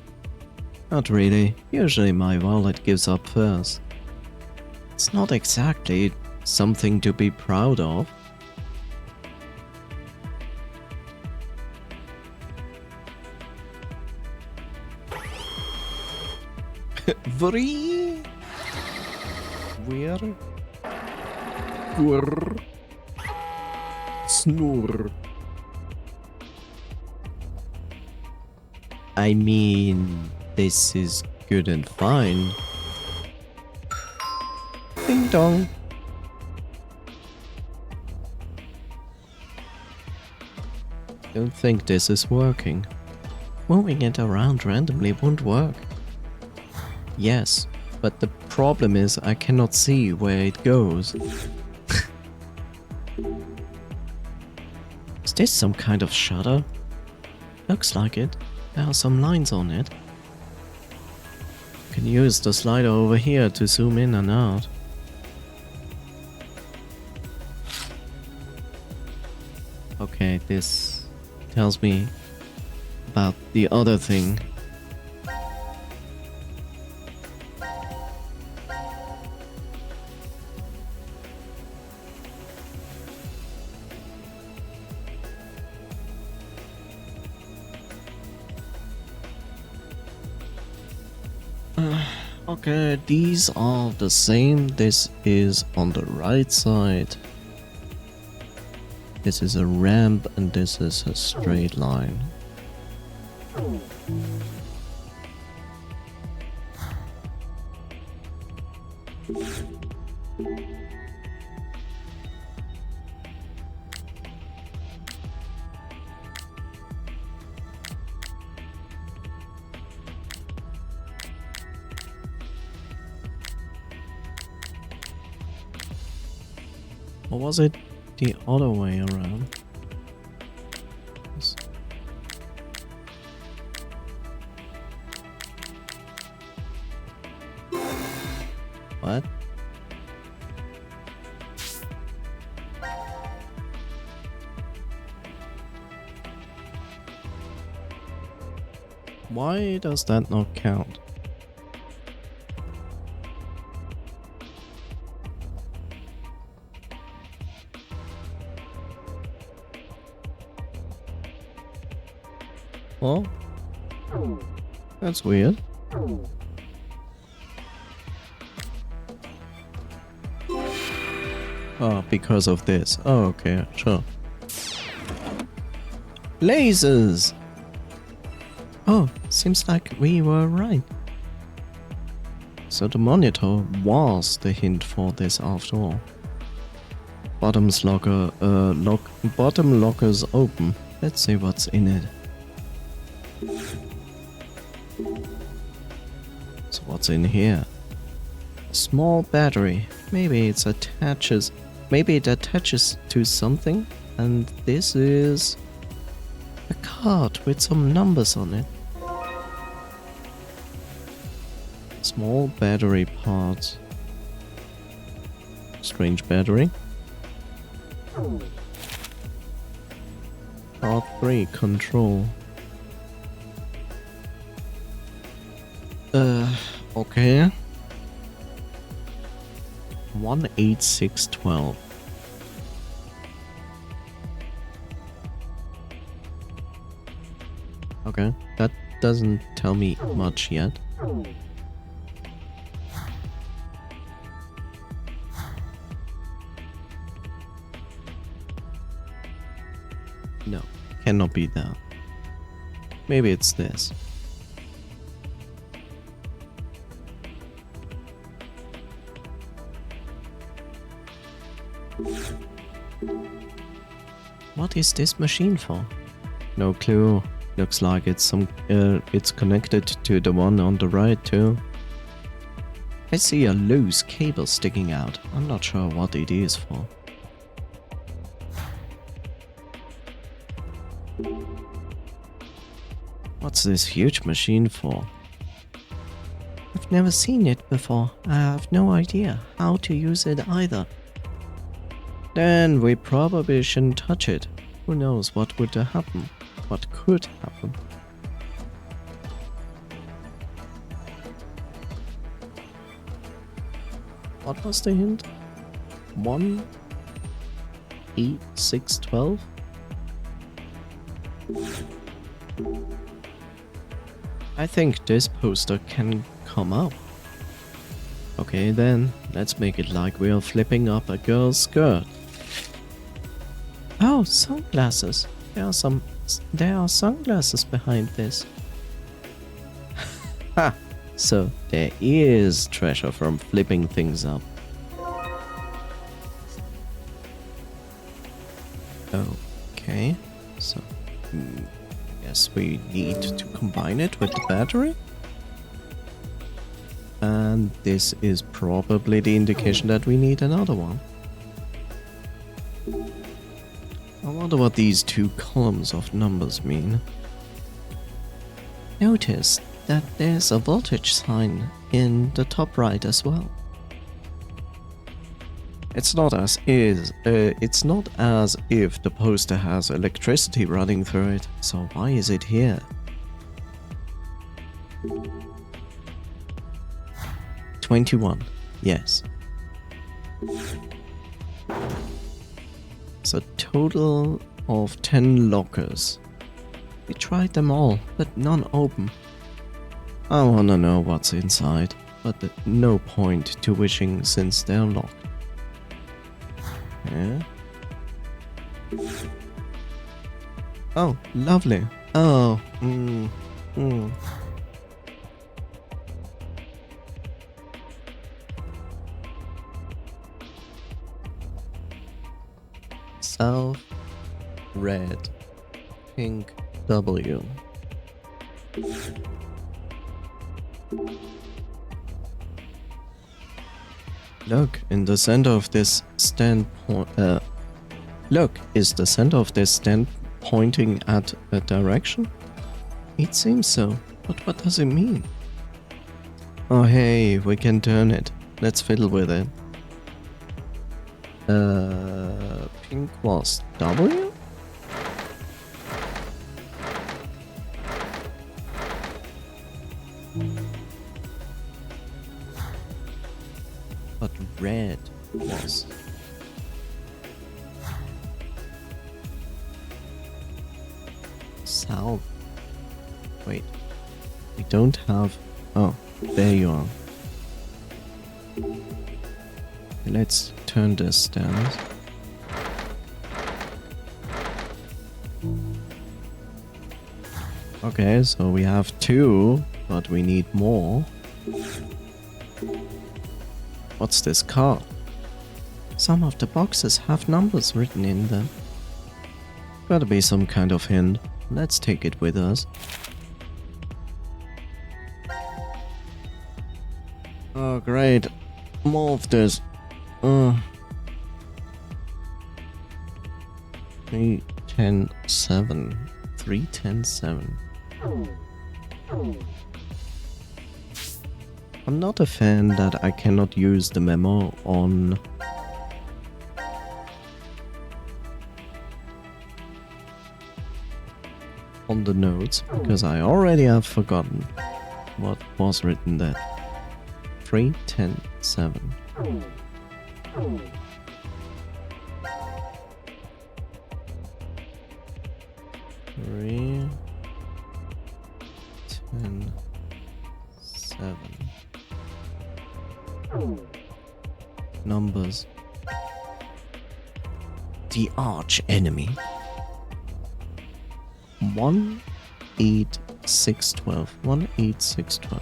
Not really. Usually my wallet gives up first. It's not exactly something to be proud of. Vree. Where? Gwr. Snur. I mean, this is good and fine. Ding dong. Don't think this is working. Moving it around randomly won't work. Yes, but the problem is I cannot see where it goes. Is this some kind of shutter? Looks like it. There are some lines on it. Can use the slider over here to zoom in and out. Okay, this tells me about the other thing. Okay, these are the same. This is on the right side. This is a ramp and this is a straight line. Or was it the other way around? Yes. What? Why does that not count? Well, that's weird. Oh, because of this. Oh, okay, sure. Lasers! Oh, seems like we were right. So the monitor was the hint for this after all. Bottom locker's open. Let's see what's in it. So what's in here? A small battery. Maybe it attaches to something. And this is a card with some numbers on it. Small battery parts. Strange battery. Part 3 control. Okay. 18612. Okay, that doesn't tell me much yet. No, cannot be that. Maybe it's this. What is this machine for? No clue. Looks like it's it's connected to the one on the right too. I see a loose cable sticking out. I'm not sure what it is for. What's this huge machine for? I've never seen it before. I have no idea how to use it either. Then we probably shouldn't touch it. Who knows what would happen? What could happen? What was the hint? 18612? I think this poster can come up. Okay then, let's make it like we are flipping up a girl's skirt. Oh, sunglasses. There are sunglasses behind this. Ha! So there is treasure from flipping things up. Okay, so I guess we need to combine it with the battery. And this is probably the indication that we need another one. I wonder what these two columns of numbers mean. Notice that there's a voltage sign in the top right as well. It's not as if the poster has electricity running through it, so why is it here? $21, yes. So total of 10 lockers. We tried them all, but none open. I wanna know what's inside, but no point to wishing since they're locked. Yeah. Oh, lovely. Oh, South, red, pink, W. Look, in the center of this stand look, is the center of this stand pointing at a direction? It seems so, but what does it mean? Oh hey, we can turn it. Let's fiddle with it. Pink was W? But red was south. Wait, we don't have. Oh, there you are. Let's turn this down. Okay, so we have 2, but we need more. What's this card? Some of the boxes have numbers written in them. Gotta be some kind of hint. Let's take it with us. Oh great, more of this. 310.7. 310.7. I'm not a fan that I cannot use the memo on the notes because I already have forgotten what was written there. 310.7. 310.7. Numbers. The arch enemy. 18612. 18612.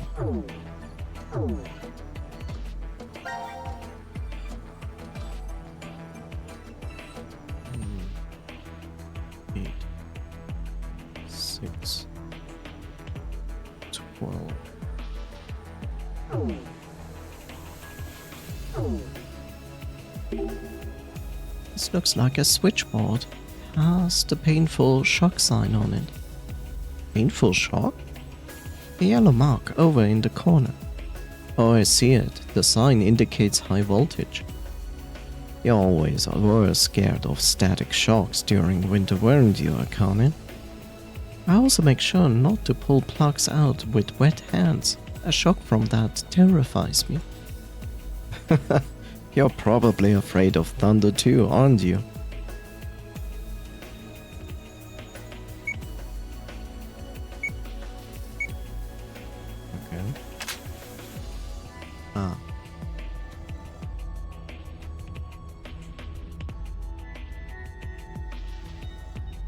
Eight, 6, 12. This looks like a switchboard. Has the painful shock sign on it. Painful shock? The yellow mark over in the corner. Oh, I see it. The sign indicates high voltage. You always were scared of static shocks during winter, weren't you, Akane? I also make sure not to pull plugs out with wet hands. A shock from that terrifies me. You're probably afraid of thunder too, aren't you? Okay. Ah.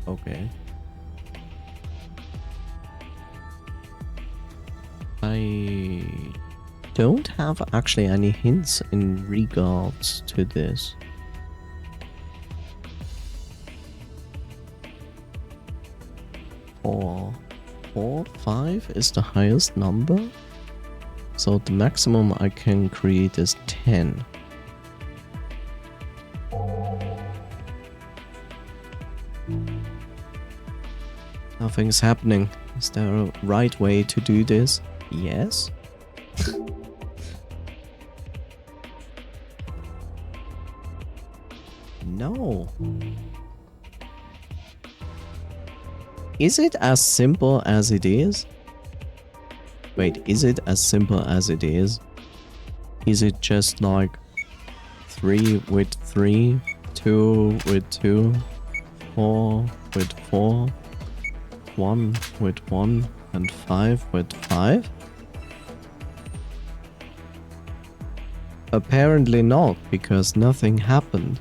Okay. I don't have actually any hints in regards to this. Four, 5 is the highest number. So the maximum I can create is 10. Nothing's happening. Is there a right way to do this? Yes. No. Is it as simple as it is? Wait, is it as simple as it is? Is it just like 3 with 3, 2 with 2, 4 with 4, 1 with 1, and 5 with 5? Apparently not, because nothing happened.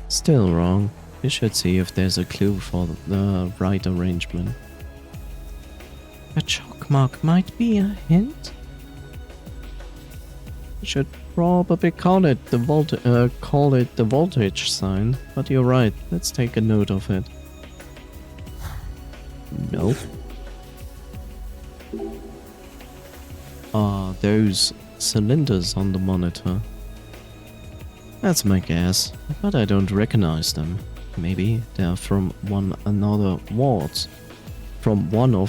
Still wrong. We should see if there's a clue for the right arrangement. A chalk mark might be a hint. We should probably call it the voltage sign, but you're right. Let's take a note of it. Nope. Ah, those cylinders on the monitor. That's my guess, but I don't recognize them. Maybe they're from one of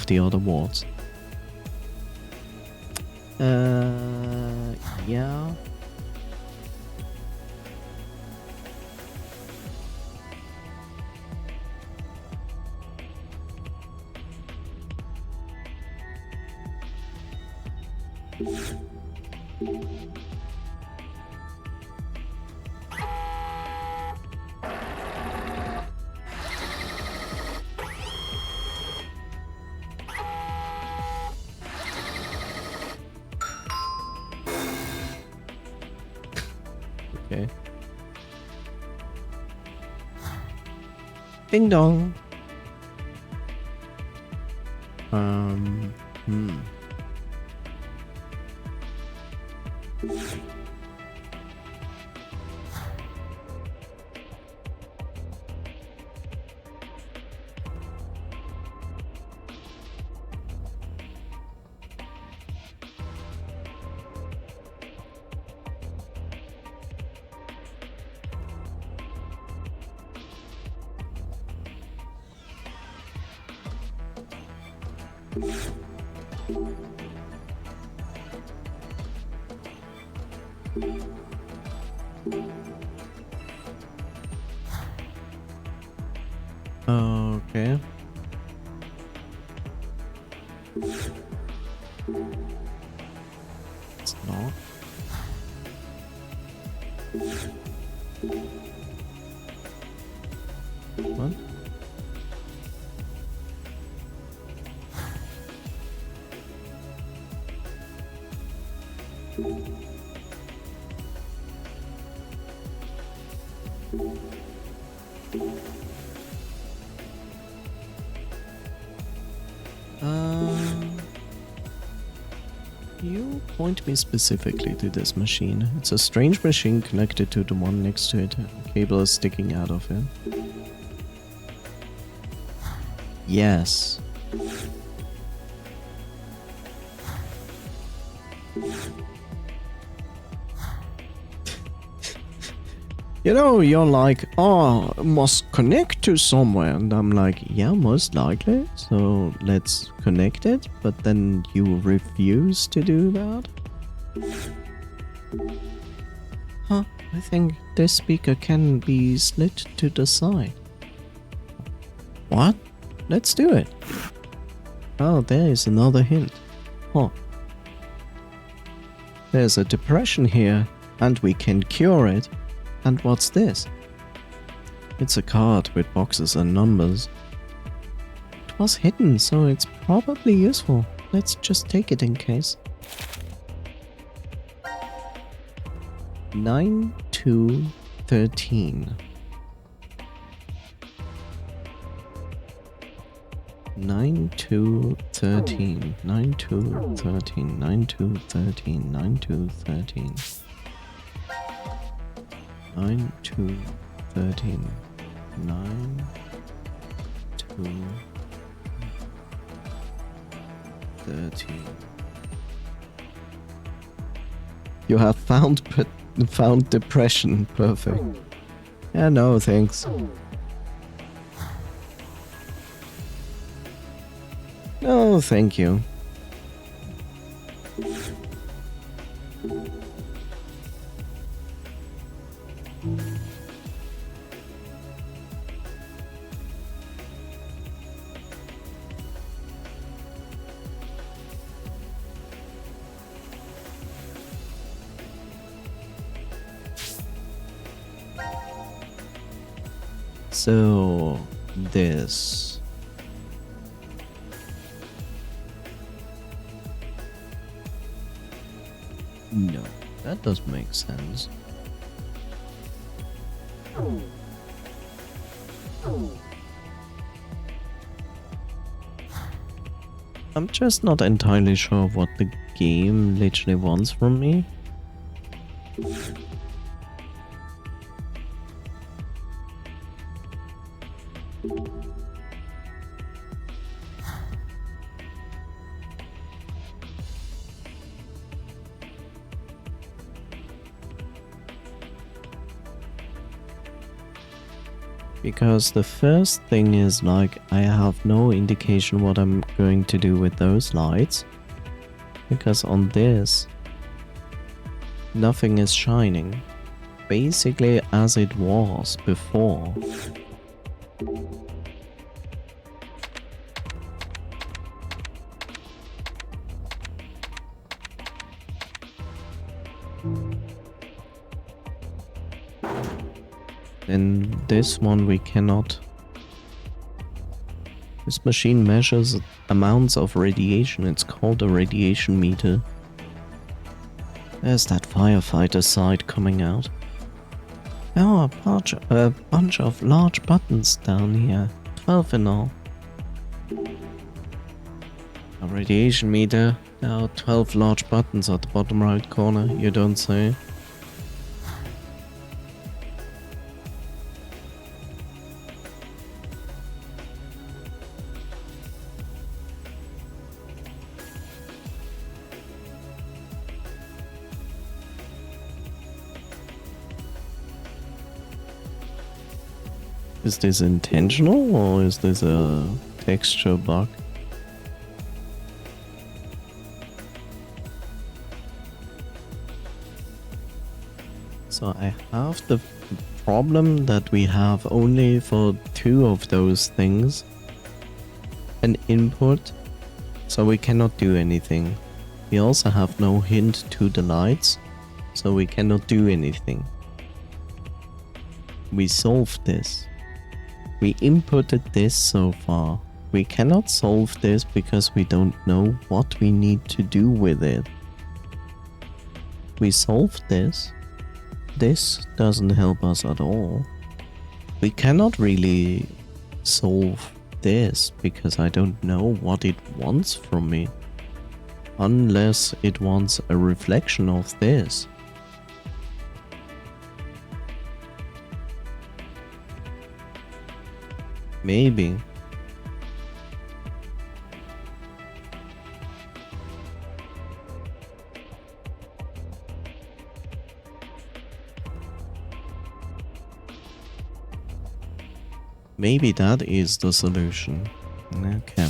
the other wards. Yeah. Okay. Ding dong. Okay. It's not. What? You point me specifically to this machine. It's a strange machine connected to the one next to it. A cable is sticking out of it. Yes. You know, you're like, oh, must connect to somewhere. And I'm like, yeah, most likely. So let's connect it. But then you refuse to do that? Huh, I think this speaker can be slid to the side. What? Let's do it. Oh, there is another hint. Huh. There's a depression here, and we can cure it. And what's this? It's a card with boxes and numbers. It was hidden, so it's probably useful. Let's just take it in case. 9213. 9 to 13. 9 to 13. 9 to 13. 9 to 13. 9 to 13. 9 to 13. You have found depression. Perfect. Yeah, no, thanks. No, thank you. So, this. No, that does make sense. I'm just not entirely sure what the game literally wants from me. Because the first thing is like I have no indication what I'm going to do with those lights. Because on this, nothing is shining. Basically as it was before. In this one we cannot. This machine measures amounts of radiation. It's called a radiation meter. There's that firefighter side coming out. Oh, a bunch of large buttons down here. 12 in all. A radiation meter. There are 12 large buttons at the bottom right corner. You don't say. Is this intentional or is this a texture bug? So I have the problem that we have only for 2 of those things an input, so we cannot do anything. We also have no hint to the lights, so we cannot do anything. We solved this. We inputted this so far. We cannot solve this because we don't know what we need to do with it. We solved this. This doesn't help us at all. We cannot really solve this because I don't know what it wants from me. Unless it wants a reflection of this. Maybe. Maybe that is the solution. Okay.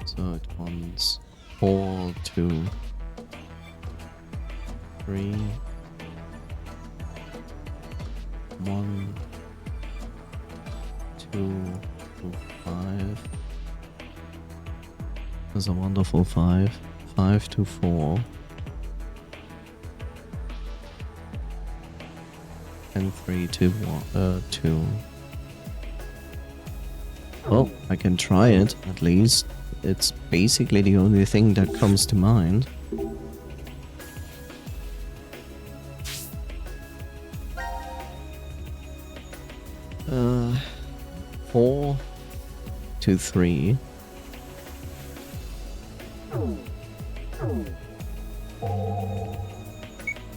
So it wants 4, 2, 3, 1, 2, 5. That's a wonderful 5. 5 to 4. And 3 to 2. Well, I can try it, at least. It's basically the only thing that comes to mind. 4 to 3.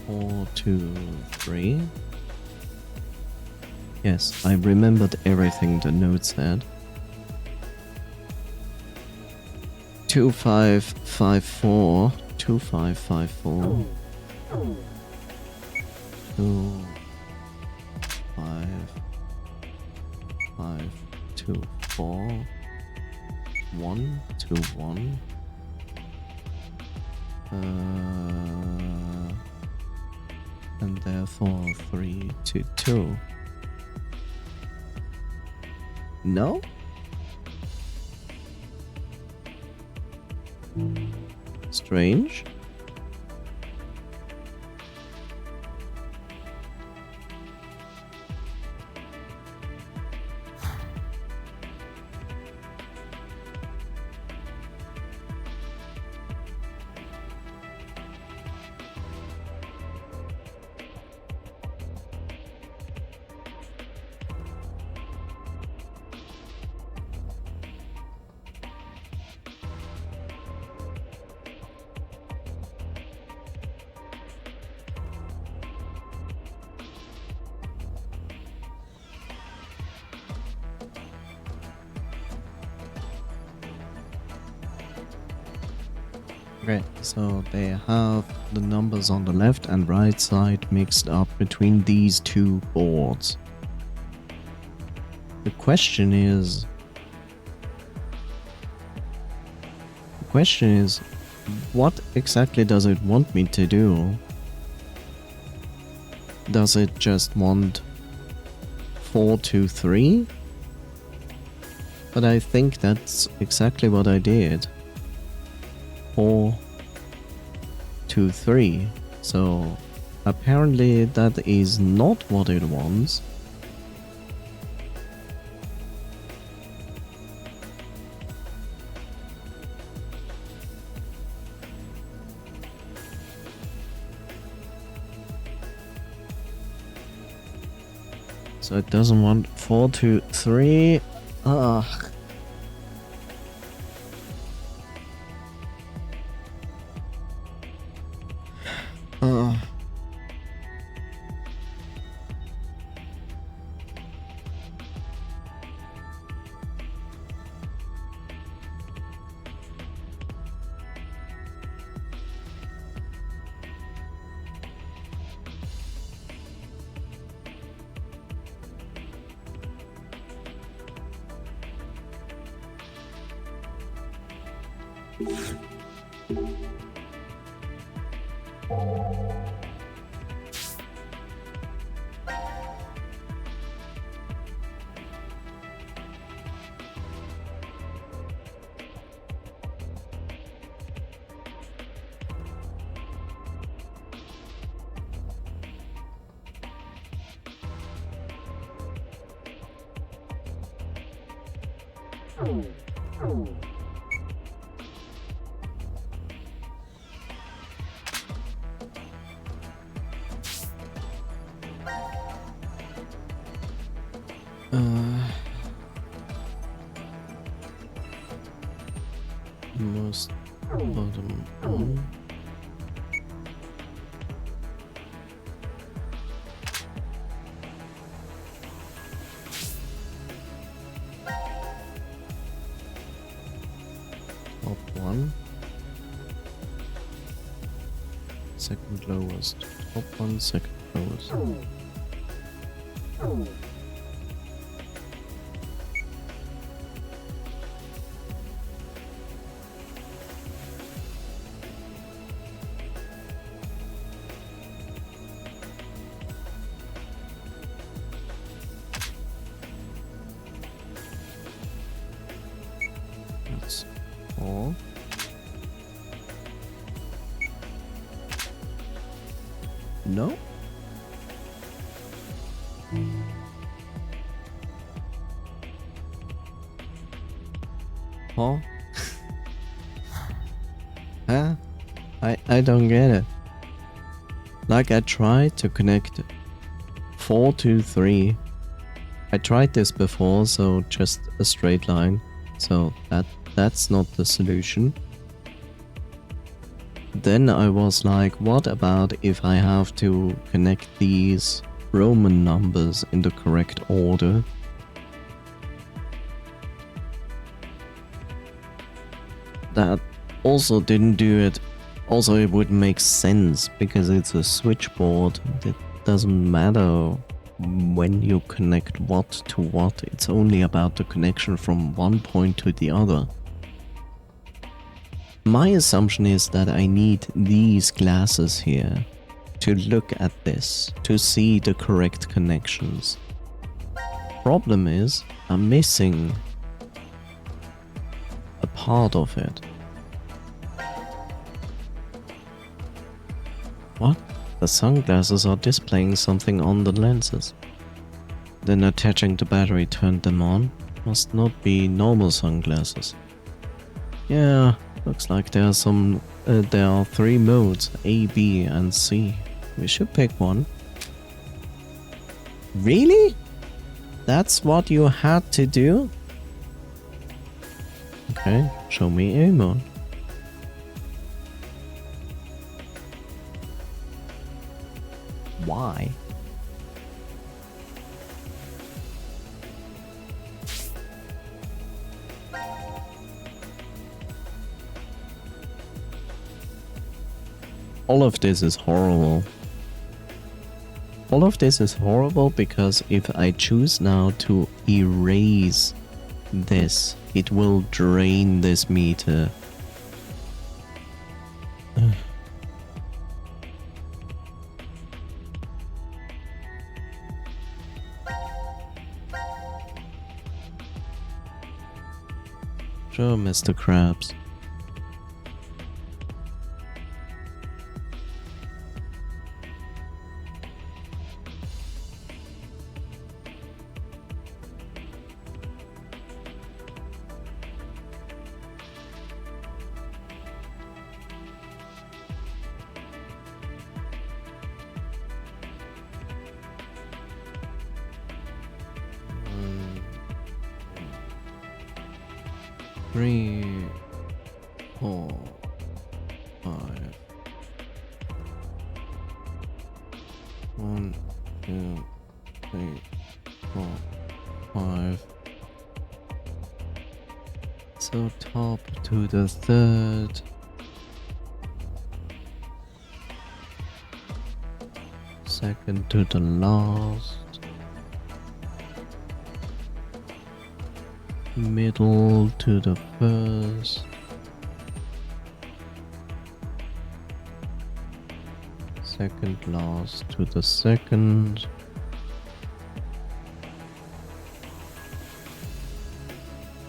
4 to 3. Yes, I remembered everything the note said. 2554. 2554. 2 5 5 2 4 1 2 1. And therefore 3 to 2. No? Strange. Okay, so they have the numbers on the left and right side mixed up between these two boards. The question is, what exactly does it want me to do? Does it just want 4 to 3? But I think that's exactly what I did. 4 to 3. So apparently that is not what it wants. So it doesn't want 4 to 3. Ugh. Most bottom one. Top one. Second lowest. Top one, second lowest. That's 4. No? Huh? Huh? I don't get it. Like I tried to connect 4 to 3 I tried this before, so just a straight line. So that's not the solution. Then I was like, what about if I have to connect these Roman numbers in the correct order? That also didn't do it. Also, it would make sense because it's a switchboard. It doesn't matter when you connect what to what. It's only about the connection from one point to the other. My assumption is that I need these glasses here to look at this, to see the correct connections. Problem is, I'm missing a part of it. What? The sunglasses are displaying something on the lenses. Then attaching the battery turned them on. Must not be normal sunglasses. Yeah, looks like there are 3 modes, A, B and C. We should pick one. Really? That's what you had to do? Okay, show me A mode. Why? All of this is horrible. All of this is horrible because if I choose now to erase this, it will drain this meter. Sure, Mr. Krabs. Three, 4, 5. 1, 2, 3, 4, 5. So top to the third. Second to the last. Middle to the first. Second last to the second.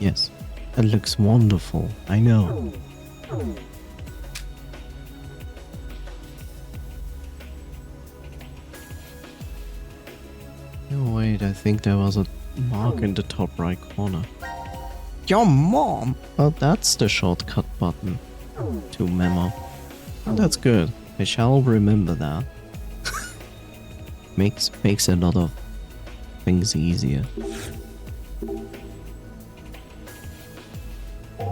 Yes, that looks wonderful, I know. Oh wait, I think there was a mark in the top right corner. Your mom! Oh, that's the shortcut button to memo. Oh, that's good. I shall remember that. makes a lot of things easier.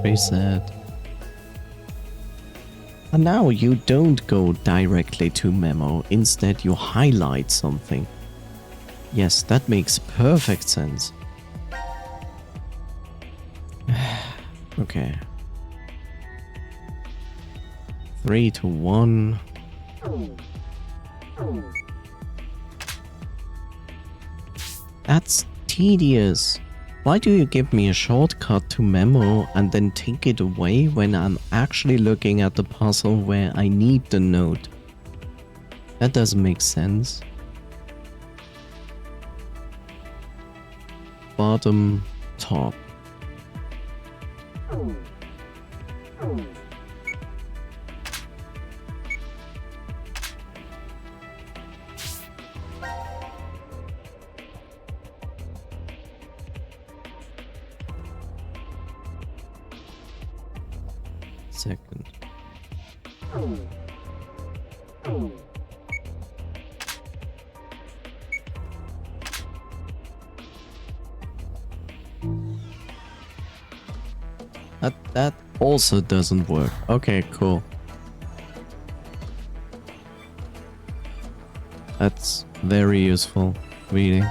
Reset. And now you don't go directly to memo. Instead, you highlight something. Yes, that makes perfect sense. Okay. 3 to 1. That's tedious. Why do you give me a shortcut to memo and then take it away when I'm actually looking at the puzzle where I need the note? That doesn't make sense. Bottom, top. Second. That also doesn't work. Okay, cool. That's very useful, really.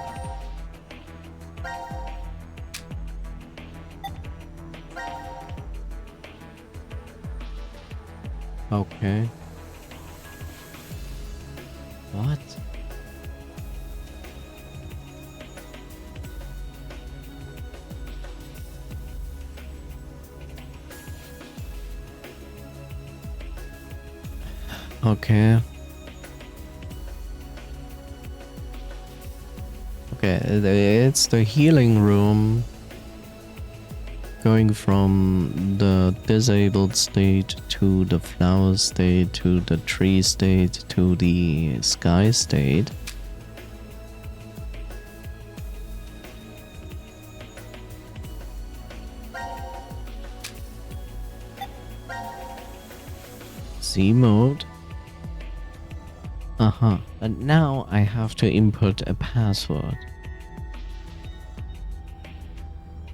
Okay. What? Okay. Okay, it's the healing room. Going from the disabled state to the flower state to the tree state to the sky state. Z mode. But now I have to input a password.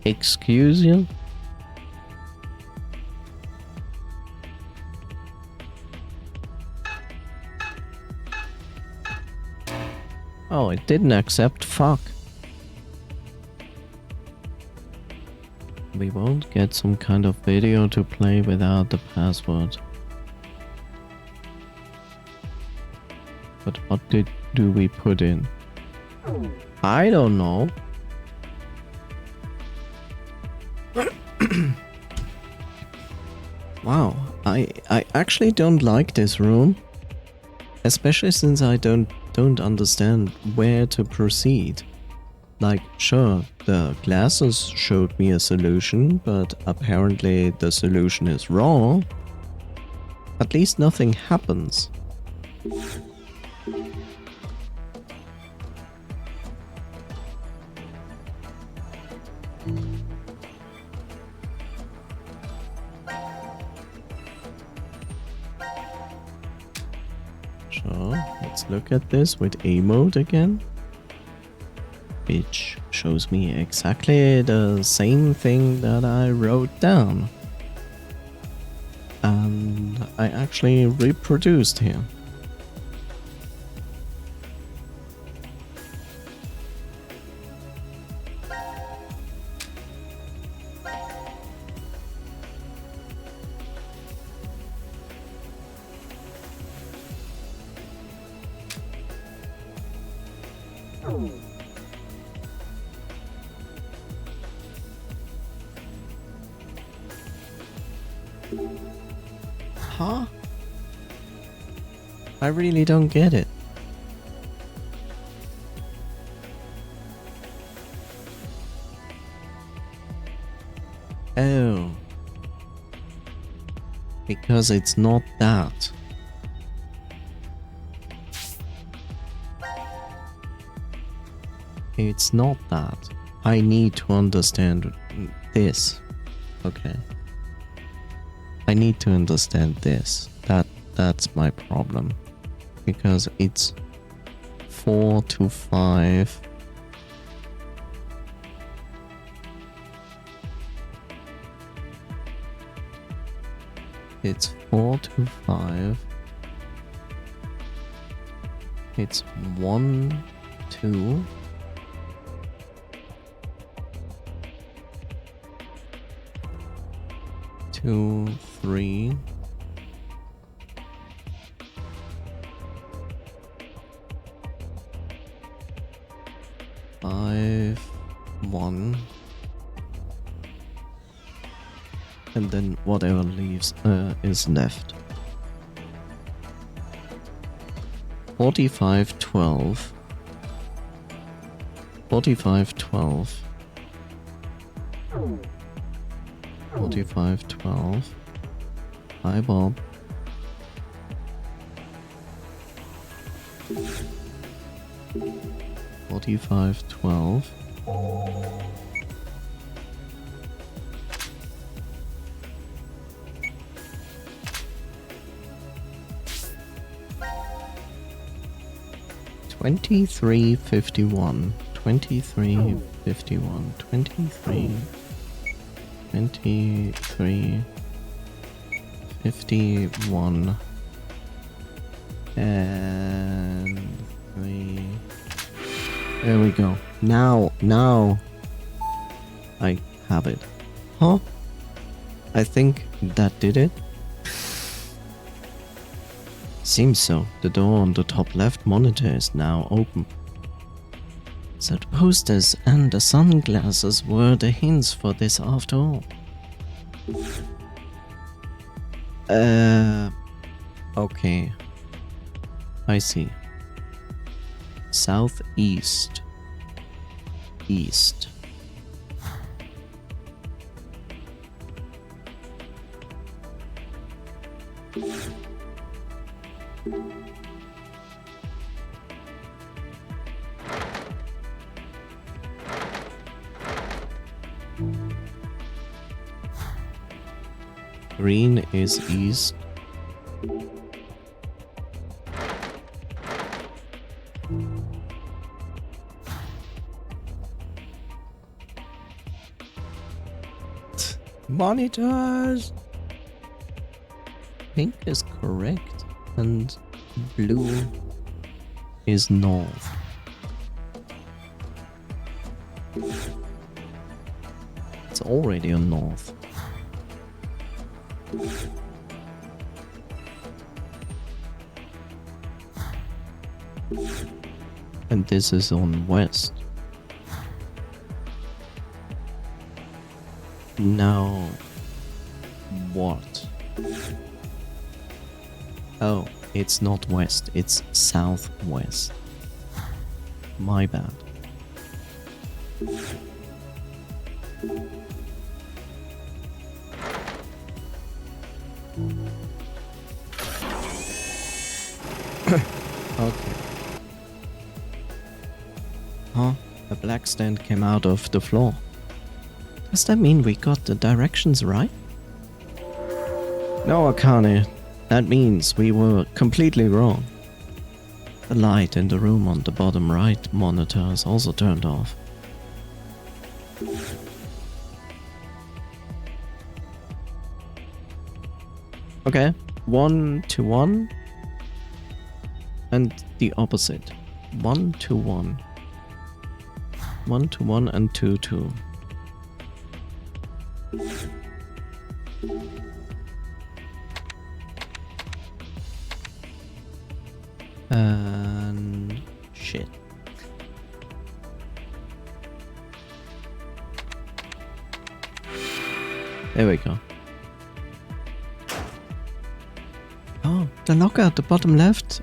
Excuse you? Oh, it didn't accept. Fuck. We won't get some kind of video to play without the password. But what do we put in? I don't know. Wow, I actually don't like this room. Especially since I don't understand where to proceed. Like, sure, the glasses showed me a solution, but apparently the solution is wrong. At least nothing happens. Sure, let's look at this with A mode again. Which shows me exactly the same thing that I wrote down. And I actually reproduced here. Huh? I really don't get it. Oh. Because it's not that. It's not that. I need to understand this. Okay. I need to understand this. That's my problem. Because it's 4 to 5. It's 4 to 5. It's 1, 2. Two, 3. Five, 1. And then whatever leaves is left. 45, 12. 45, 12. 45, 12. Hi, Bob. $45, 12. $23.51. $23.51. $23.51. 23, 51, and 3. There we go. Now I have it. Huh? I think that did it. Seems so. The door on the top left monitor is now open. So the posters and the sunglasses were the hints for this after all. Okay. I see. Southeast. East. Green is east. Monitors! Pink is correct and blue is north. It's already on north. And this is on west. Now, what? Oh, it's not west, it's southwest. My bad. Okay. Huh? A black stand came out of the floor. Does that mean we got the directions right? No, Akane. That means we were completely wrong. The light in the room on the bottom right monitor is also turned off. Okay, 1 to 1. And the opposite. 1 to 1. 1 to 1 and 2 to. And shit. There we go. Oh, the locker at the bottom left